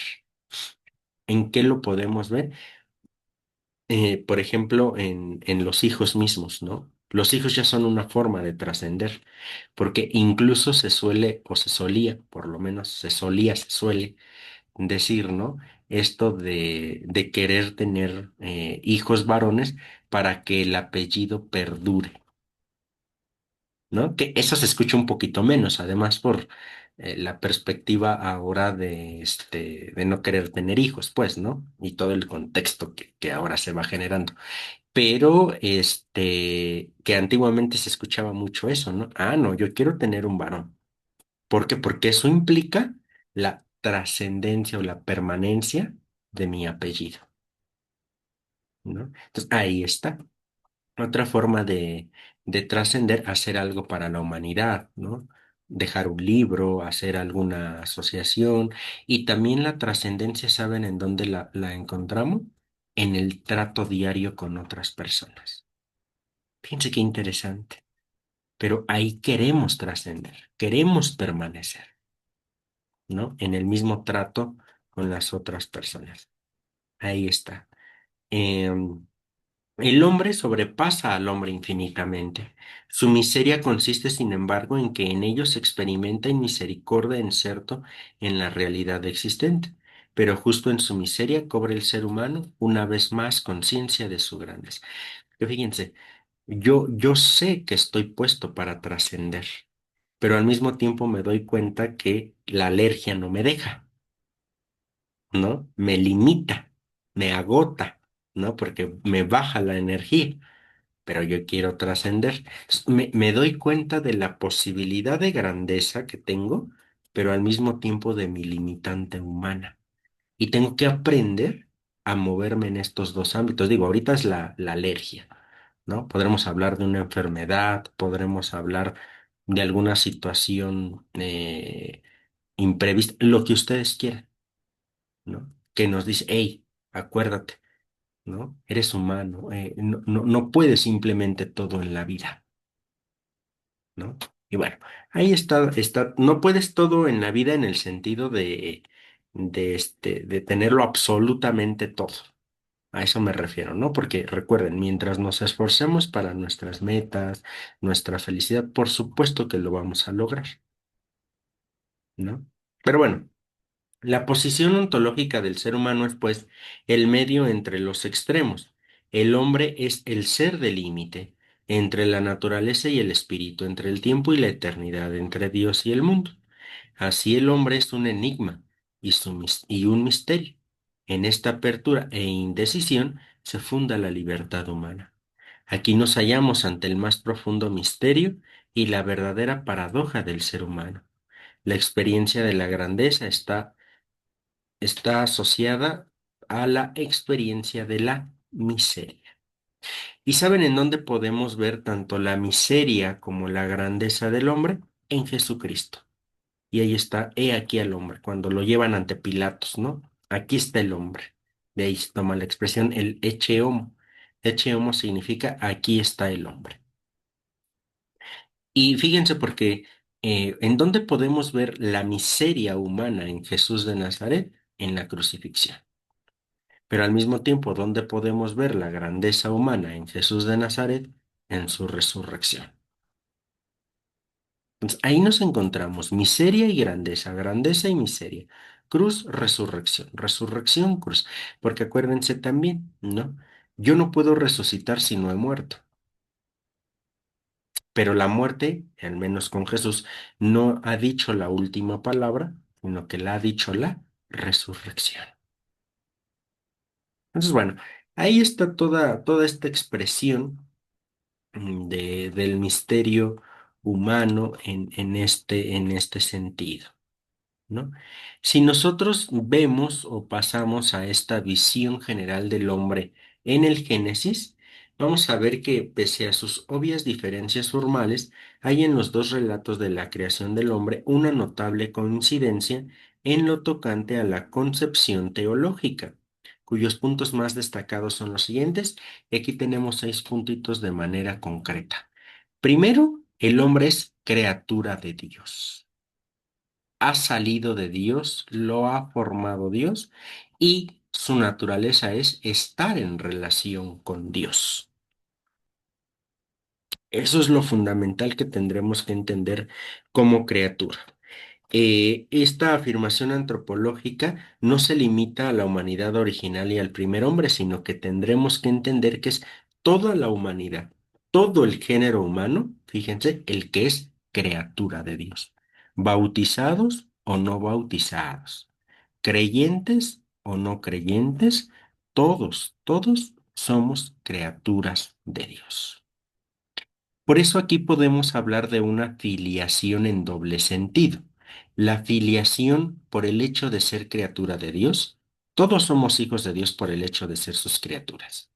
¿En qué lo podemos ver? Por ejemplo, en los hijos mismos, ¿no? Los hijos ya son una forma de trascender, porque incluso se suele, o se solía, por lo menos se solía, se suele decir, ¿no? Esto de querer tener hijos varones para que el apellido perdure, ¿no? Que eso se escucha un poquito menos, además por la perspectiva ahora de no querer tener hijos, pues, ¿no? Y todo el contexto que ahora se va generando. Pero, que antiguamente se escuchaba mucho eso, ¿no? Ah, no, yo quiero tener un varón. ¿Por qué? Porque eso implica la trascendencia o la permanencia de mi apellido, ¿no? Entonces, ahí está. Otra forma de trascender, hacer algo para la humanidad, ¿no? Dejar un libro, hacer alguna asociación. Y también la trascendencia, ¿saben en dónde la encontramos? En el trato diario con otras personas. Fíjense qué interesante. Pero ahí queremos trascender, queremos permanecer, ¿no? En el mismo trato con las otras personas. Ahí está. Em, el hombre sobrepasa al hombre infinitamente. Su miseria consiste, sin embargo, en que en ellos se experimenta misericordia inserto en la realidad existente. Pero justo en su miseria cobra el ser humano una vez más conciencia de su grandeza. Que fíjense, yo sé que estoy puesto para trascender, pero al mismo tiempo me doy cuenta que la alergia no me deja, ¿no? Me limita, me agota, ¿no? Porque me baja la energía, pero yo quiero trascender. Me doy cuenta de la posibilidad de grandeza que tengo, pero al mismo tiempo de mi limitante humana. Y tengo que aprender a moverme en estos dos ámbitos. Digo, ahorita es la alergia, ¿no? Podremos hablar de una enfermedad, podremos hablar de alguna situación imprevista, lo que ustedes quieran, ¿no? Que nos dice, hey, acuérdate, ¿no? Eres humano, no puedes simplemente todo en la vida, ¿no? Y bueno, ahí está, no puedes todo en la vida en el sentido de tenerlo absolutamente todo. A eso me refiero, ¿no? Porque recuerden, mientras nos esforcemos para nuestras metas, nuestra felicidad, por supuesto que lo vamos a lograr, ¿no? Pero bueno, la posición ontológica del ser humano es, pues, el medio entre los extremos. El hombre es el ser del límite entre la naturaleza y el espíritu, entre el tiempo y la eternidad, entre Dios y el mundo. Así el hombre es un enigma y un misterio. En esta apertura e indecisión se funda la libertad humana. Aquí nos hallamos ante el más profundo misterio y la verdadera paradoja del ser humano. La experiencia de la grandeza está asociada a la experiencia de la miseria. ¿Y saben en dónde podemos ver tanto la miseria como la grandeza del hombre? En Jesucristo. Y ahí está, he aquí al hombre, cuando lo llevan ante Pilatos, ¿no? Aquí está el hombre. De ahí se toma la expresión el ecce homo. Ecce homo significa aquí está el hombre. Y fíjense porque ¿en dónde podemos ver la miseria humana en Jesús de Nazaret? En la crucifixión. Pero al mismo tiempo, ¿dónde podemos ver la grandeza humana en Jesús de Nazaret? En su resurrección. Entonces, ahí nos encontramos miseria y grandeza, grandeza y miseria, cruz, resurrección, resurrección, cruz, porque acuérdense también, ¿no? Yo no puedo resucitar si no he muerto, pero la muerte, al menos con Jesús, no ha dicho la última palabra, sino que la ha dicho la resurrección. Entonces, bueno, ahí está toda esta expresión del misterio humano en este sentido. ¿No? Si nosotros vemos o pasamos a esta visión general del hombre en el Génesis, vamos a ver que pese a sus obvias diferencias formales, hay en los dos relatos de la creación del hombre una notable coincidencia en lo tocante a la concepción teológica, cuyos puntos más destacados son los siguientes, y aquí tenemos 6 puntitos de manera concreta. Primero, el hombre es criatura de Dios, ha salido de Dios, lo ha formado Dios y su naturaleza es estar en relación con Dios. Eso es lo fundamental que tendremos que entender como criatura. Esta afirmación antropológica no se limita a la humanidad original y al primer hombre, sino que tendremos que entender que es toda la humanidad, todo el género humano, fíjense, el que es criatura de Dios, bautizados o no bautizados, creyentes o no creyentes, todos somos criaturas de Dios. Por eso aquí podemos hablar de una filiación en doble sentido. La filiación por el hecho de ser criatura de Dios. Todos somos hijos de Dios por el hecho de ser sus criaturas.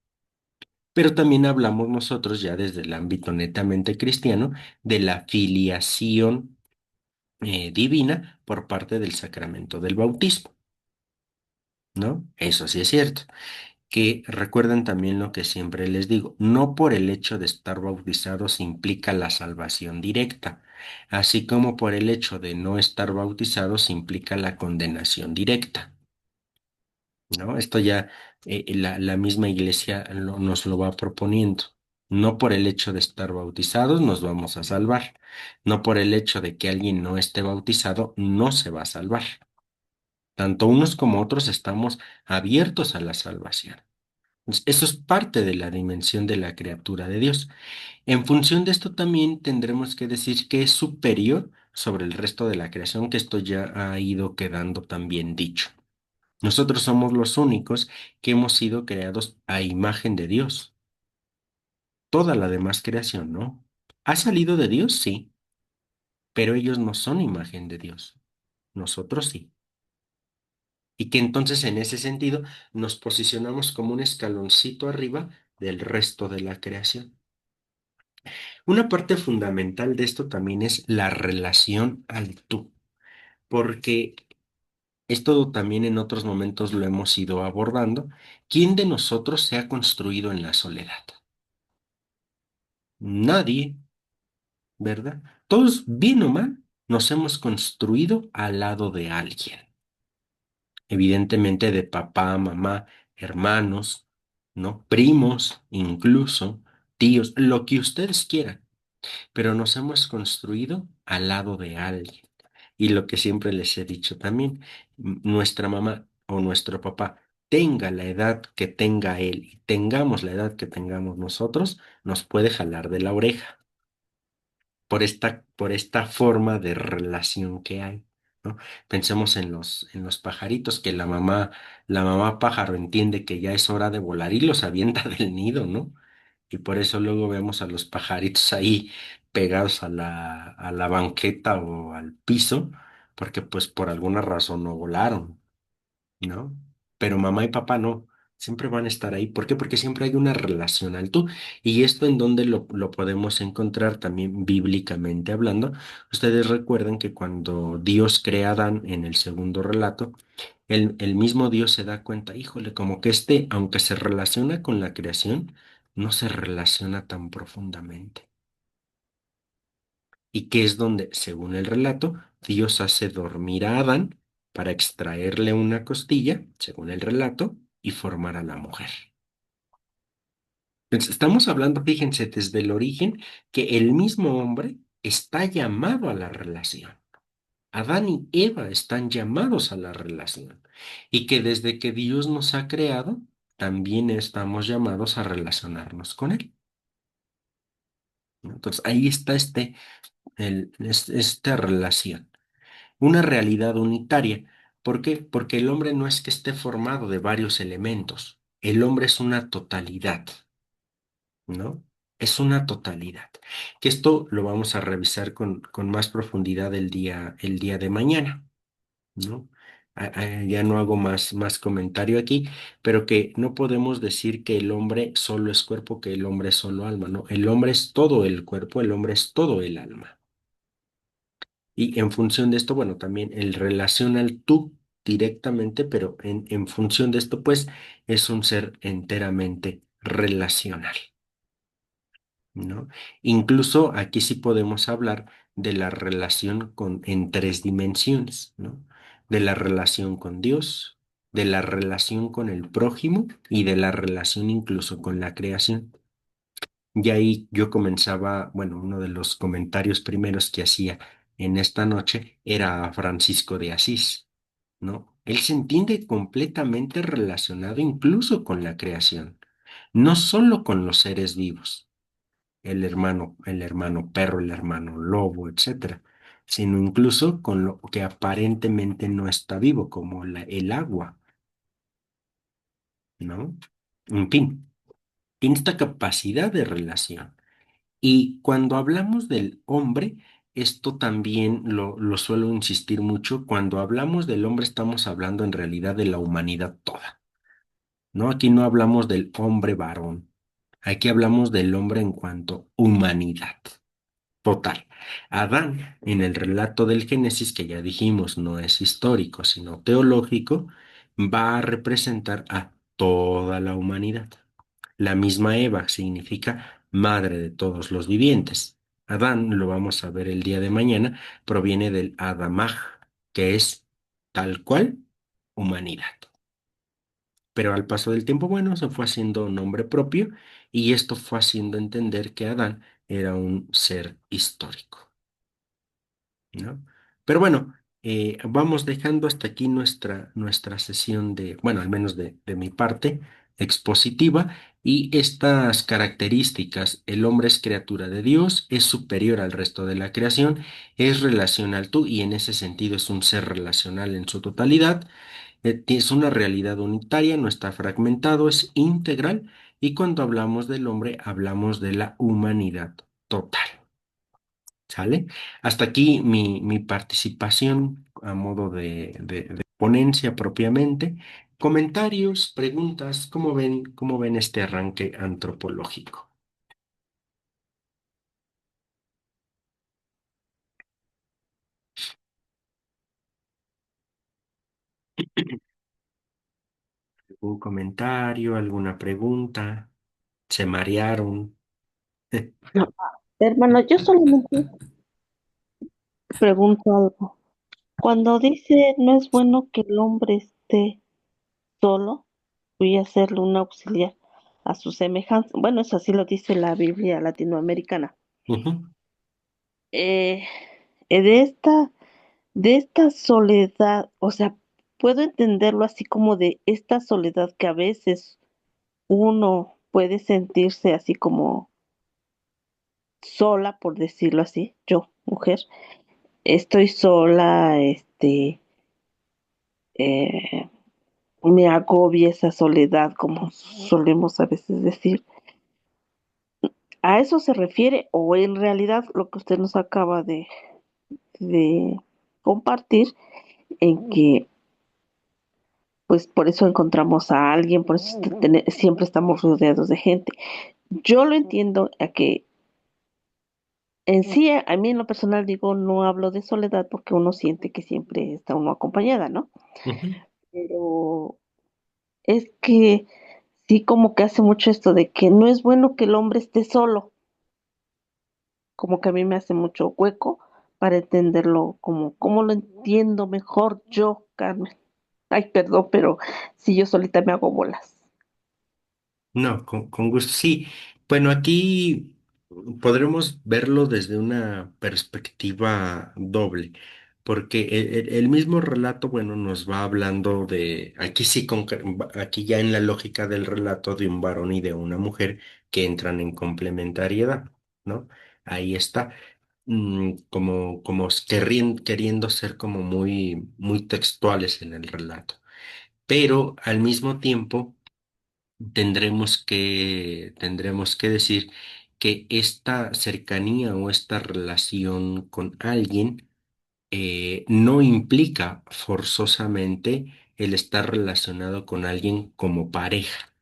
Pero también hablamos nosotros ya desde el ámbito netamente cristiano de la filiación divina por parte del sacramento del bautismo, ¿no? Eso sí es cierto. Que recuerden también lo que siempre les digo, no por el hecho de estar bautizados implica la salvación directa, así como por el hecho de no estar bautizados implica la condenación directa, ¿no? Esto ya la misma iglesia nos lo va proponiendo. No por el hecho de estar bautizados nos vamos a salvar, no por el hecho de que alguien no esté bautizado no se va a salvar. Tanto unos como otros estamos abiertos a la salvación. Eso es parte de la dimensión de la criatura de Dios. En función de esto también tendremos que decir que es superior sobre el resto de la creación, que esto ya ha ido quedando también dicho. Nosotros somos los únicos que hemos sido creados a imagen de Dios. Toda la demás creación, ¿no? ¿Ha salido de Dios? Sí, pero ellos no son imagen de Dios. Nosotros sí. Y que entonces en ese sentido nos posicionamos como un escaloncito arriba del resto de la creación. Una parte fundamental de esto también es la relación al tú, porque esto también en otros momentos lo hemos ido abordando. ¿Quién de nosotros se ha construido en la soledad? Nadie, ¿verdad? Todos, bien o mal, nos hemos construido al lado de alguien. Evidentemente de papá, mamá, hermanos, ¿no? Primos, incluso, tíos, lo que ustedes quieran, pero nos hemos construido al lado de alguien. Y lo que siempre les he dicho también, nuestra mamá o nuestro papá tenga la edad que tenga él y tengamos la edad que tengamos nosotros, nos puede jalar de la oreja por esta forma de relación que hay, ¿no? Pensemos en los pajaritos, que la mamá pájaro entiende que ya es hora de volar y los avienta del nido, ¿no? Y por eso luego vemos a los pajaritos ahí pegados a a la banqueta o al piso, porque pues por alguna razón no volaron, ¿no? Pero mamá y papá no, siempre van a estar ahí. ¿Por qué? Porque siempre hay una relación al tú. Y esto en donde lo podemos encontrar también bíblicamente hablando. Ustedes recuerdan que cuando Dios crea a Adán en el segundo relato, el mismo Dios se da cuenta, híjole, como que este, aunque se relaciona con la creación, no se relaciona tan profundamente. Y que es donde, según el relato, Dios hace dormir a Adán para extraerle una costilla, según el relato, y formar a la mujer. Entonces, estamos hablando, fíjense, desde el origen, que el mismo hombre está llamado a la relación. Adán y Eva están llamados a la relación. Y que desde que Dios nos ha creado, también estamos llamados a relacionarnos con Él, ¿no? Entonces, ahí está esta relación. Una realidad unitaria. ¿Por qué? Porque el hombre no es que esté formado de varios elementos. El hombre es una totalidad, ¿no? Es una totalidad. Que esto lo vamos a revisar con más profundidad el día de mañana, ¿no? Ya no hago más comentario aquí, pero que no podemos decir que el hombre solo es cuerpo, que el hombre es solo alma, ¿no? El hombre es todo el cuerpo, el hombre es todo el alma. Y en función de esto, bueno, también el relaciona al tú directamente, pero en función de esto, pues es un ser enteramente relacional, ¿no? Incluso aquí sí podemos hablar de la relación en tres dimensiones, ¿no? De la relación con Dios, de la relación con el prójimo y de la relación incluso con la creación. Y ahí yo comenzaba, bueno, uno de los comentarios primeros que hacía en esta noche era a Francisco de Asís, ¿no? Él se entiende completamente relacionado incluso con la creación, no solo con los seres vivos, el hermano perro, el hermano lobo, etcétera, sino incluso con lo que aparentemente no está vivo, como el agua, ¿no? En fin, tiene esta capacidad de relación. Y cuando hablamos del hombre, esto también lo suelo insistir mucho, cuando hablamos del hombre estamos hablando en realidad de la humanidad toda, ¿no? Aquí no hablamos del hombre varón, aquí hablamos del hombre en cuanto humanidad total. Adán, en el relato del Génesis, que ya dijimos no es histórico, sino teológico, va a representar a toda la humanidad. La misma Eva significa madre de todos los vivientes. Adán, lo vamos a ver el día de mañana, proviene del Adamaj, que es tal cual humanidad. Pero al paso del tiempo, bueno, se fue haciendo nombre propio y esto fue haciendo entender que Adán era un ser histórico, ¿no? Pero bueno, vamos dejando hasta aquí nuestra sesión de, bueno, al menos de mi parte, expositiva. Y estas características, el hombre es criatura de Dios, es superior al resto de la creación, es relacional tú y en ese sentido es un ser relacional en su totalidad. Es una realidad unitaria, no está fragmentado, es integral y cuando hablamos del hombre hablamos de la humanidad total. ¿Sale? Hasta aquí mi participación a modo de ponencia propiamente. Comentarios, preguntas, cómo ven este arranque antropológico? ¿Algún comentario, alguna pregunta? ¿Se marearon? No, hermano, yo solamente pregunto algo. Cuando dice no es bueno que el hombre esté solo, voy a hacerle un auxiliar a su semejanza. Bueno, eso así lo dice la Biblia latinoamericana. Ujú, Eh, de esta soledad, o sea, puedo entenderlo así como de esta soledad que a veces uno puede sentirse así como sola, por decirlo así, yo, mujer, estoy sola, eh, me agobia esa soledad, como solemos a veces decir. ¿A eso se refiere o en realidad lo que usted nos acaba de compartir, en que pues por eso encontramos a alguien, por eso siempre estamos rodeados de gente? Yo lo entiendo a que en sí, a mí en lo personal digo, no hablo de soledad porque uno siente que siempre está uno acompañada, ¿no? ujú. Pero es que sí como que hace mucho esto de que no es bueno que el hombre esté solo, como que a mí me hace mucho hueco para entenderlo como, cómo lo entiendo mejor yo, Carmen. Ay, perdón, pero si yo solita me hago bolas. No, con gusto. Sí, bueno, aquí podremos verlo desde una perspectiva doble, porque el mismo relato, bueno, nos va hablando de, aquí sí, aquí ya en la lógica del relato de un varón y de una mujer que entran en complementariedad, ¿no? Ahí está, queriendo ser como muy textuales en el relato, pero al mismo tiempo tendremos que decir que esta cercanía o esta relación con alguien no implica forzosamente el estar relacionado con alguien como pareja.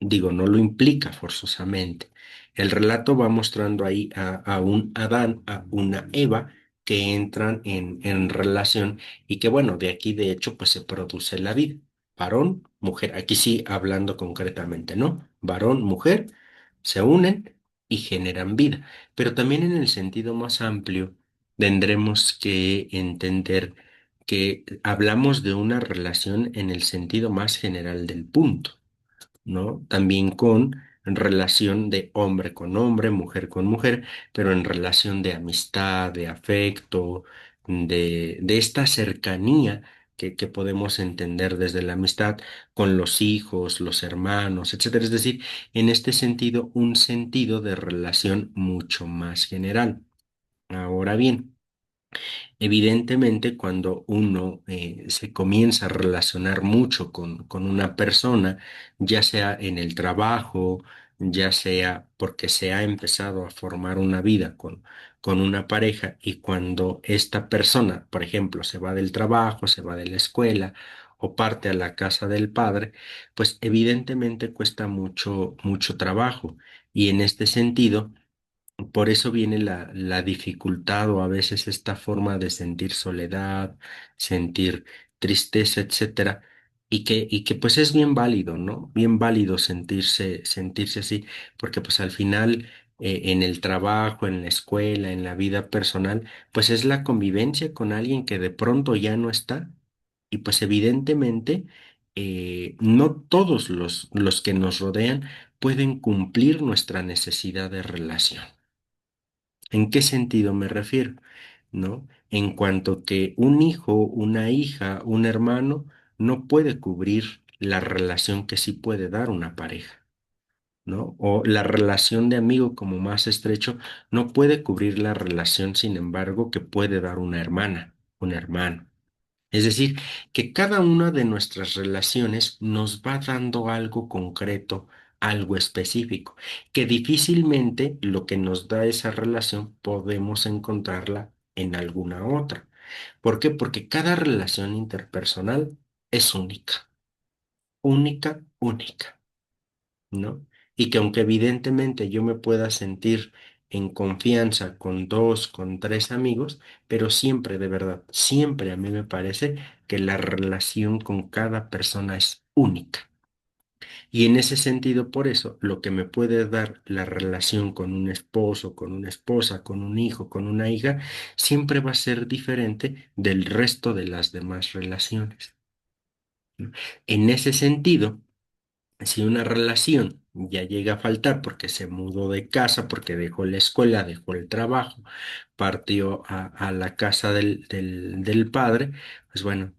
Digo, no lo implica forzosamente. El relato va mostrando ahí a un Adán, a una Eva, que entran en relación y que bueno, de aquí de hecho pues se produce la vida. Varón, mujer, aquí sí hablando concretamente, ¿no? Varón, mujer, se unen y generan vida. Pero también en el sentido más amplio tendremos que entender que hablamos de una relación en el sentido más general del punto, ¿no? También con relación de hombre con hombre, mujer con mujer, pero en relación de amistad, de afecto, de esta cercanía que podemos entender desde la amistad con los hijos, los hermanos, etcétera. Es decir, en este sentido, un sentido de relación mucho más general. Ahora bien, evidentemente, cuando uno se comienza a relacionar mucho con una persona, ya sea en el trabajo, ya sea porque se ha empezado a formar una vida con una pareja y cuando esta persona, por ejemplo, se va del trabajo, se va de la escuela o parte a la casa del padre, pues evidentemente cuesta mucho trabajo. Y en este sentido, por eso viene la dificultad o a veces esta forma de sentir soledad, sentir tristeza, etcétera, y que pues es bien válido, ¿no? Bien válido sentirse así, porque pues al final en el trabajo, en la escuela, en la vida personal, pues es la convivencia con alguien que de pronto ya no está, y pues evidentemente no todos los que nos rodean pueden cumplir nuestra necesidad de relación. ¿En qué sentido me refiero? ¿No? En cuanto que un hijo, una hija, un hermano no puede cubrir la relación que sí puede dar una pareja, ¿no? O la relación de amigo como más estrecho no puede cubrir la relación, sin embargo, que puede dar una hermana, un hermano. Es decir, que cada una de nuestras relaciones nos va dando algo concreto, algo específico, que difícilmente lo que nos da esa relación podemos encontrarla en alguna otra. ¿Por qué? Porque cada relación interpersonal es única, única, única, ¿no? Y que aunque evidentemente yo me pueda sentir en confianza con dos, con tres amigos, pero siempre, de verdad, siempre a mí me parece que la relación con cada persona es única. Y en ese sentido, por eso, lo que me puede dar la relación con un esposo, con una esposa, con un hijo, con una hija, siempre va a ser diferente del resto de las demás relaciones. En ese sentido, si una relación ya llega a faltar porque se mudó de casa, porque dejó la escuela, dejó el trabajo, partió a la casa del padre, pues bueno,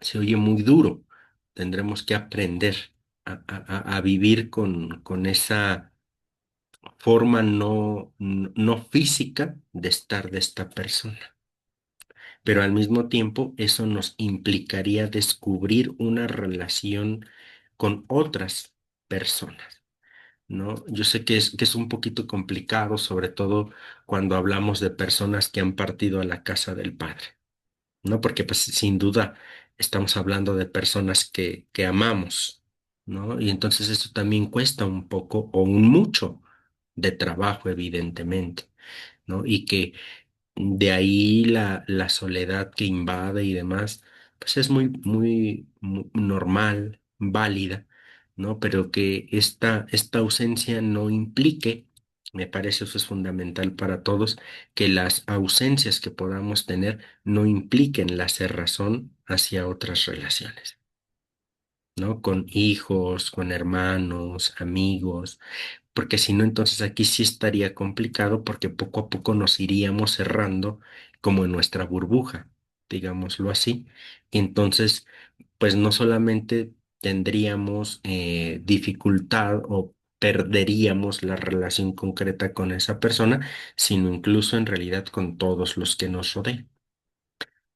se oye muy duro, tendremos que aprender a vivir con esa forma no física de estar de esta persona. Pero al mismo tiempo eso nos implicaría descubrir una relación con otras personas, ¿no? Yo sé que es un poquito complicado, sobre todo cuando hablamos de personas que han partido a la casa del padre, ¿no? Porque pues sin duda estamos hablando de personas que amamos, ¿no? Y entonces eso también cuesta un poco o un mucho de trabajo, evidentemente, ¿no? Y que de ahí la soledad que invade y demás, pues es muy normal, válida, ¿no? Pero que esta ausencia no implique, me parece eso es fundamental para todos, que las ausencias que podamos tener no impliquen la cerrazón hacia otras relaciones, ¿no? Con hijos, con hermanos, amigos, porque si no, entonces aquí sí estaría complicado porque poco a poco nos iríamos cerrando como en nuestra burbuja, digámoslo así. Y entonces, pues no solamente tendríamos dificultad o perderíamos la relación concreta con esa persona, sino incluso en realidad con todos los que nos rodean.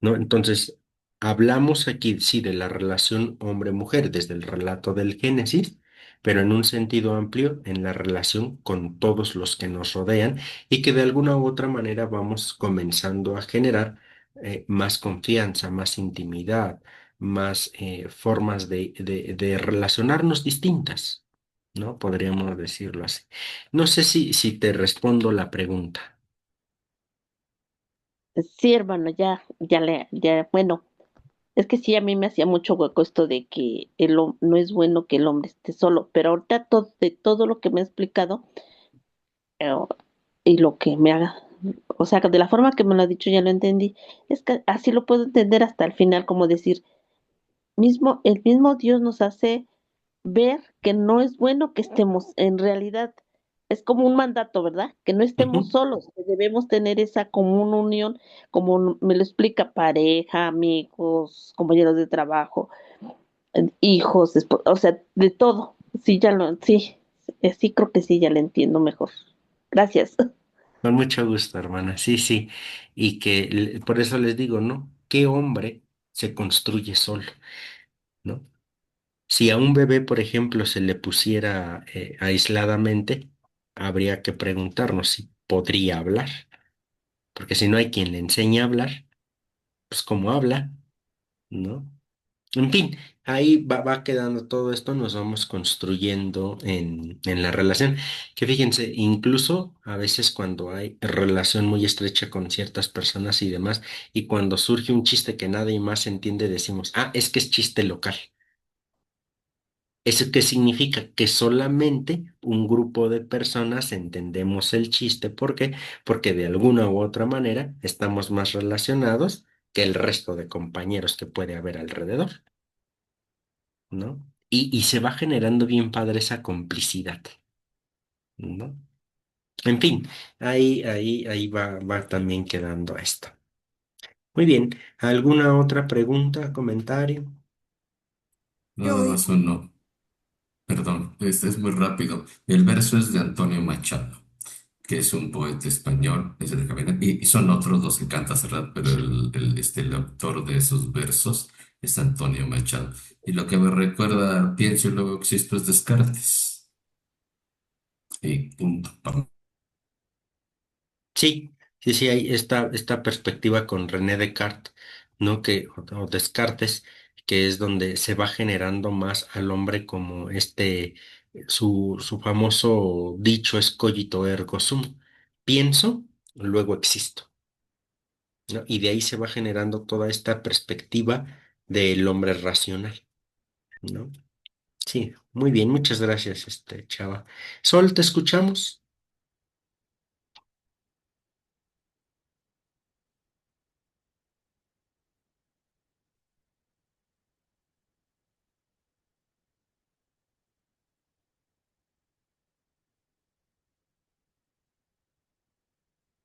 ¿No? Entonces, hablamos aquí, sí, de la relación hombre-mujer desde el relato del Génesis, pero en un sentido amplio en la relación con todos los que nos rodean y que de alguna u otra manera vamos comenzando a generar más confianza, más intimidad, más formas de relacionarnos distintas, ¿no? Podríamos decirlo así. No sé si te respondo la pregunta. Sí, hermano, bueno, es que sí, a mí me hacía mucho hueco esto de que no es bueno que el hombre esté solo, pero ahorita de todo lo que me ha explicado eh, y lo que me haga, o sea, de la forma que me lo ha dicho ya lo entendí, es que así lo puedo entender hasta el final, como decir, el mismo Dios nos hace ver que no es bueno que estemos, en realidad es como un mandato, ¿verdad? Que no estemos Ujú. solos, que debemos tener esa común unión, como me lo explica pareja, amigos, compañeros de trabajo, hijos, o sea, de todo. Sí, creo que sí, ya lo entiendo mejor. Gracias. Con mucho gusto, hermana. Sí, sí. Y que por eso les digo, ¿no? ¿Qué hombre se construye solo? ¿No? Si a un bebé, por ejemplo, se le pusiera aisladamente, habría que preguntarnos si podría hablar. Porque si no hay quien le enseñe a hablar, pues ¿cómo habla? ¿No? En fin, ahí va quedando todo esto, nos vamos construyendo en la relación. Que fíjense, incluso a veces cuando hay relación muy estrecha con ciertas personas y demás, y cuando surge un chiste que nadie más entiende, decimos, ah, es que es chiste local. ¿Eso qué significa? Que solamente un grupo de personas entendemos el chiste. ¿Por qué? Porque de alguna u otra manera estamos más relacionados que el resto de compañeros que puede haber alrededor. ¿No? Y se va generando bien padre esa complicidad, ¿no? En fin, ahí va también quedando esto. Muy bien, ¿alguna otra pregunta, comentario? Nada más uno. Perdón, este es muy rápido. El verso es de Antonio Machado, que es un poeta español, es el y son otros dos que canta Serrat, pero el autor de esos versos es Antonio Machado. Y lo que me recuerda, pienso y luego existo, es Descartes. Y punto. Sí, sí, sí, hay esta perspectiva con René Descartes, ¿no? O Descartes, que es donde se va generando más al hombre como su famoso dicho es cogito ergo sum. Pienso, luego existo, ¿no? Y de ahí se va generando toda esta perspectiva del hombre racional, ¿no? Sí, muy bien, muchas gracias, Chava. Sol, ¿te escuchamos?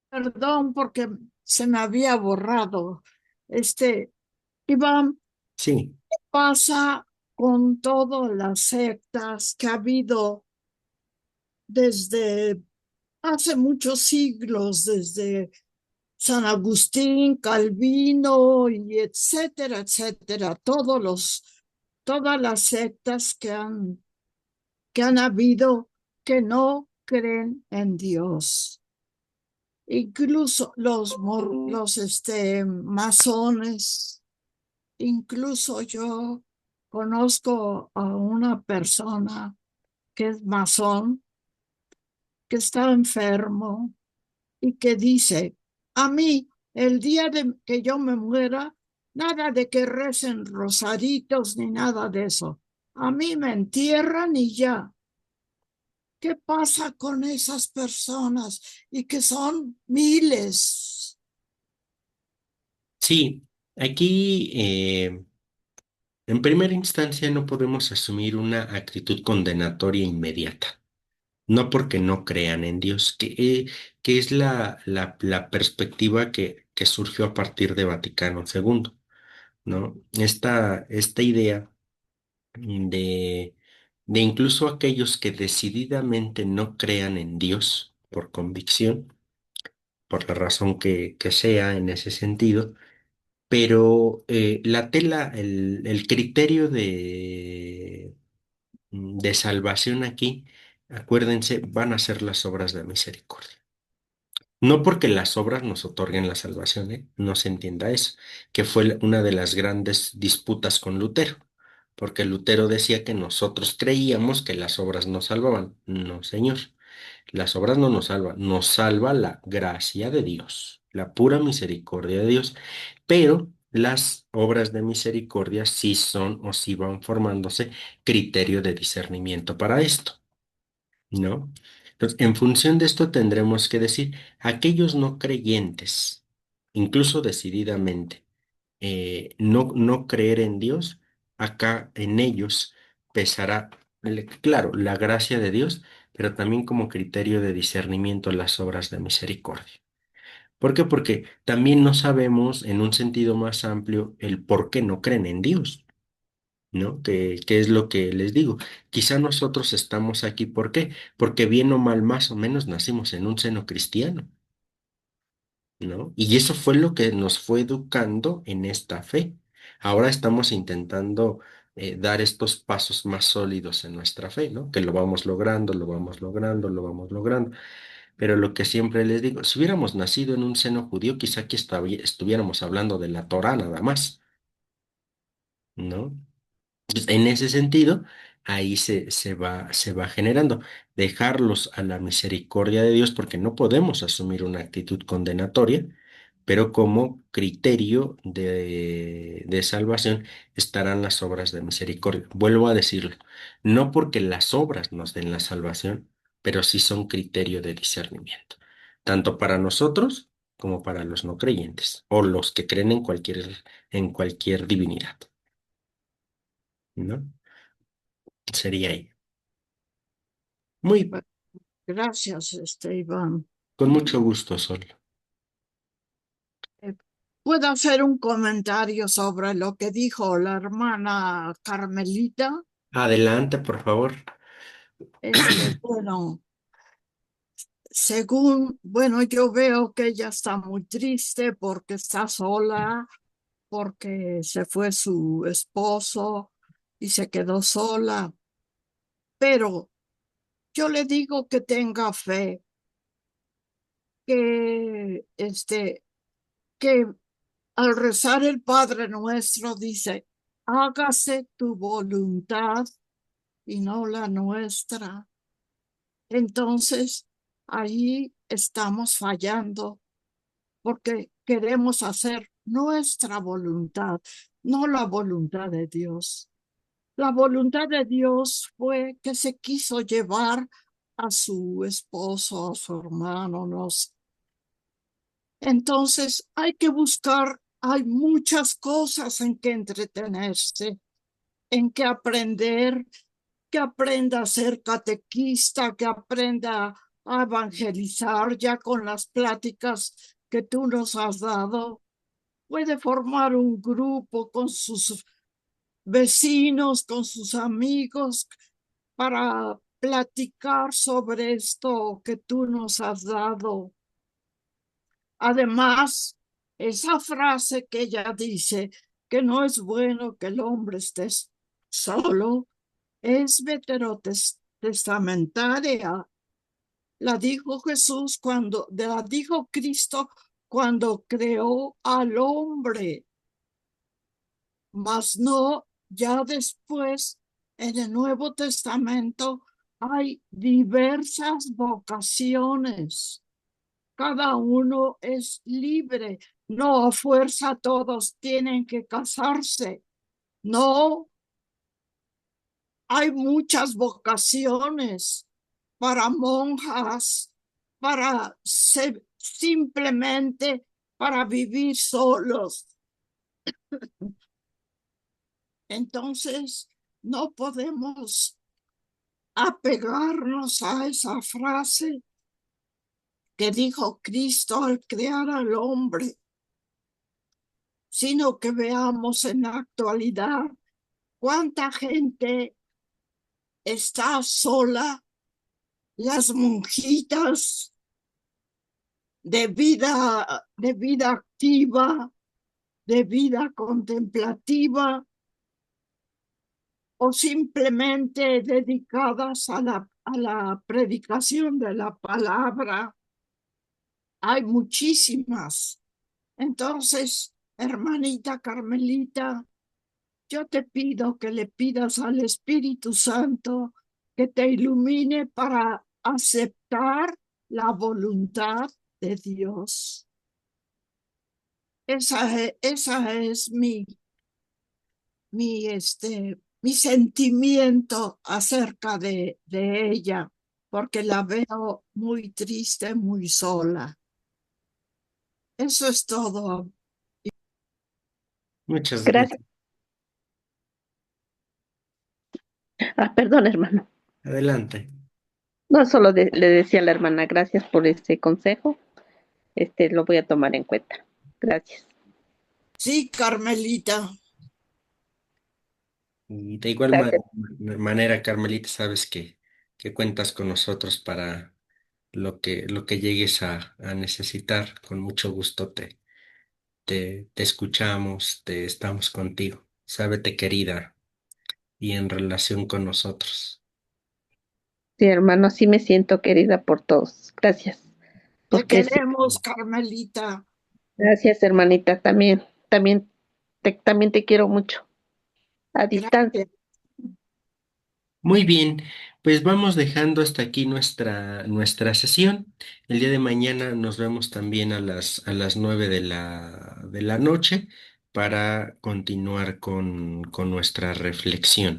Perdón porque se me había borrado. Este, Iván, Sí, ¿qué pasa con todas las sectas que ha habido desde hace muchos siglos, desde San Agustín, Calvino y etcétera, etcétera, todas las sectas que han habido que no creen en Dios? Incluso los masones, incluso yo conozco a una persona que es masón, que está enfermo y que dice, a mí, el día de que yo me muera, nada de que recen rosaritos ni nada de eso. A mí me entierran y ya. ¿Qué pasa con esas personas? Y que son miles. sí, aquí en primera instancia no podemos asumir una actitud condenatoria inmediata, no porque no crean en Dios, que es la perspectiva que surgió a partir de Vaticano II, ¿no? Esta idea de, de incluso aquellos que decididamente no crean en Dios por convicción, por la razón que sea en ese sentido, pero el criterio de salvación aquí, acuérdense, van a ser las obras de misericordia. No porque las obras nos otorguen la salvación, ¿eh? No se entienda eso, que fue una de las grandes disputas con Lutero, porque Lutero decía que nosotros creíamos que las obras nos salvaban. No, señor, las obras no nos salvan, nos salva la gracia de Dios, la pura misericordia de Dios, pero las obras de misericordia sí son o sí van formándose criterio de discernimiento para esto. ¿No? Entonces, en función de esto tendremos que decir, aquellos no creyentes, incluso decididamente, no creer en Dios, acá en ellos pesará, claro, la gracia de Dios, pero también como criterio de discernimiento las obras de misericordia. ¿Por qué? Porque también no sabemos en un sentido más amplio el por qué no creen en Dios. ¿No? Que es lo que les digo. Quizá nosotros estamos aquí, ¿por qué? Porque bien o mal, más o menos nacimos en un seno cristiano, ¿no? Y eso fue lo que nos fue educando en esta fe. Ahora estamos intentando dar estos pasos más sólidos en nuestra fe, ¿no? Que lo vamos logrando, lo vamos logrando, lo vamos logrando. Pero lo que siempre les digo, si hubiéramos nacido en un seno judío, quizá aquí estuviéramos hablando de la Torá nada más, ¿no? Pues, en ese sentido, ahí se va generando. Dejarlos a la misericordia de Dios porque no podemos asumir una actitud condenatoria, pero como criterio de salvación estarán las obras de misericordia. Vuelvo a decirlo, no porque las obras nos den la salvación, pero sí son criterio de discernimiento, tanto para nosotros como para los no creyentes o los que creen en cualquier divinidad, ¿no? Sería ahí. Muy, Gracias, Iván. con mucho gusto, Sol. ¿Puedo hacer un comentario sobre lo que dijo la hermana Carmelita? Adelante, por favor. Bueno, bueno, yo veo que ella está muy triste porque está sola, porque se fue su esposo y se quedó sola, pero yo le digo que tenga fe, que que al rezar el Padre Nuestro dice, hágase tu voluntad y no la nuestra. Entonces, ahí estamos fallando porque queremos hacer nuestra voluntad, no la voluntad de Dios. La voluntad de Dios fue que se quiso llevar a su esposo, a su hermano, no sé. Entonces hay que buscar, hay muchas cosas en que entretenerse, en que aprender, que aprenda a ser catequista, que aprenda a evangelizar ya con las pláticas que tú nos has dado. Puede formar un grupo con sus vecinos, con sus amigos, para platicar sobre esto que tú nos has dado. Además, esa frase que ella dice, que no es bueno que el hombre esté solo, es veterotestamentaria. La dijo Jesús la dijo Cristo cuando creó al hombre, mas no ya después en el Nuevo Testamento hay diversas vocaciones. Cada uno es libre. No a fuerza todos tienen que casarse. No, hay muchas vocaciones para monjas, simplemente para vivir solos. Entonces, no podemos apegarnos a esa frase que dijo Cristo al crear al hombre, sino que veamos en la actualidad cuánta gente está sola, las monjitas de vida activa, de vida contemplativa, o simplemente dedicadas a la predicación de la palabra. Hay muchísimas. Entonces, hermanita Carmelita, yo te pido que le pidas al Espíritu Santo que te ilumine para aceptar la voluntad de Dios. Esa es mi sentimiento acerca de ella, porque la veo muy triste, muy sola. Eso es todo. Muchas Gracias. Perdón, hermano. adelante. No, solo le decía a la hermana, gracias por este consejo. Lo voy a tomar en cuenta. Gracias. Sí, Carmelita. Y de igual Gracias. manera, Carmelita, sabes que cuentas con nosotros para lo que llegues a necesitar. Con mucho gusto te escuchamos, te estamos contigo. Sábete querida y en relación con nosotros. Sí, hermano, sí me siento querida por todos. Gracias. Te Porque sí. queremos, Carmelita. Gracias, hermanita. También te quiero mucho. A distancia. Gracias. Muy bien, pues vamos dejando hasta aquí nuestra sesión. El día de mañana nos vemos también a las 9 de la noche para continuar con nuestra reflexión.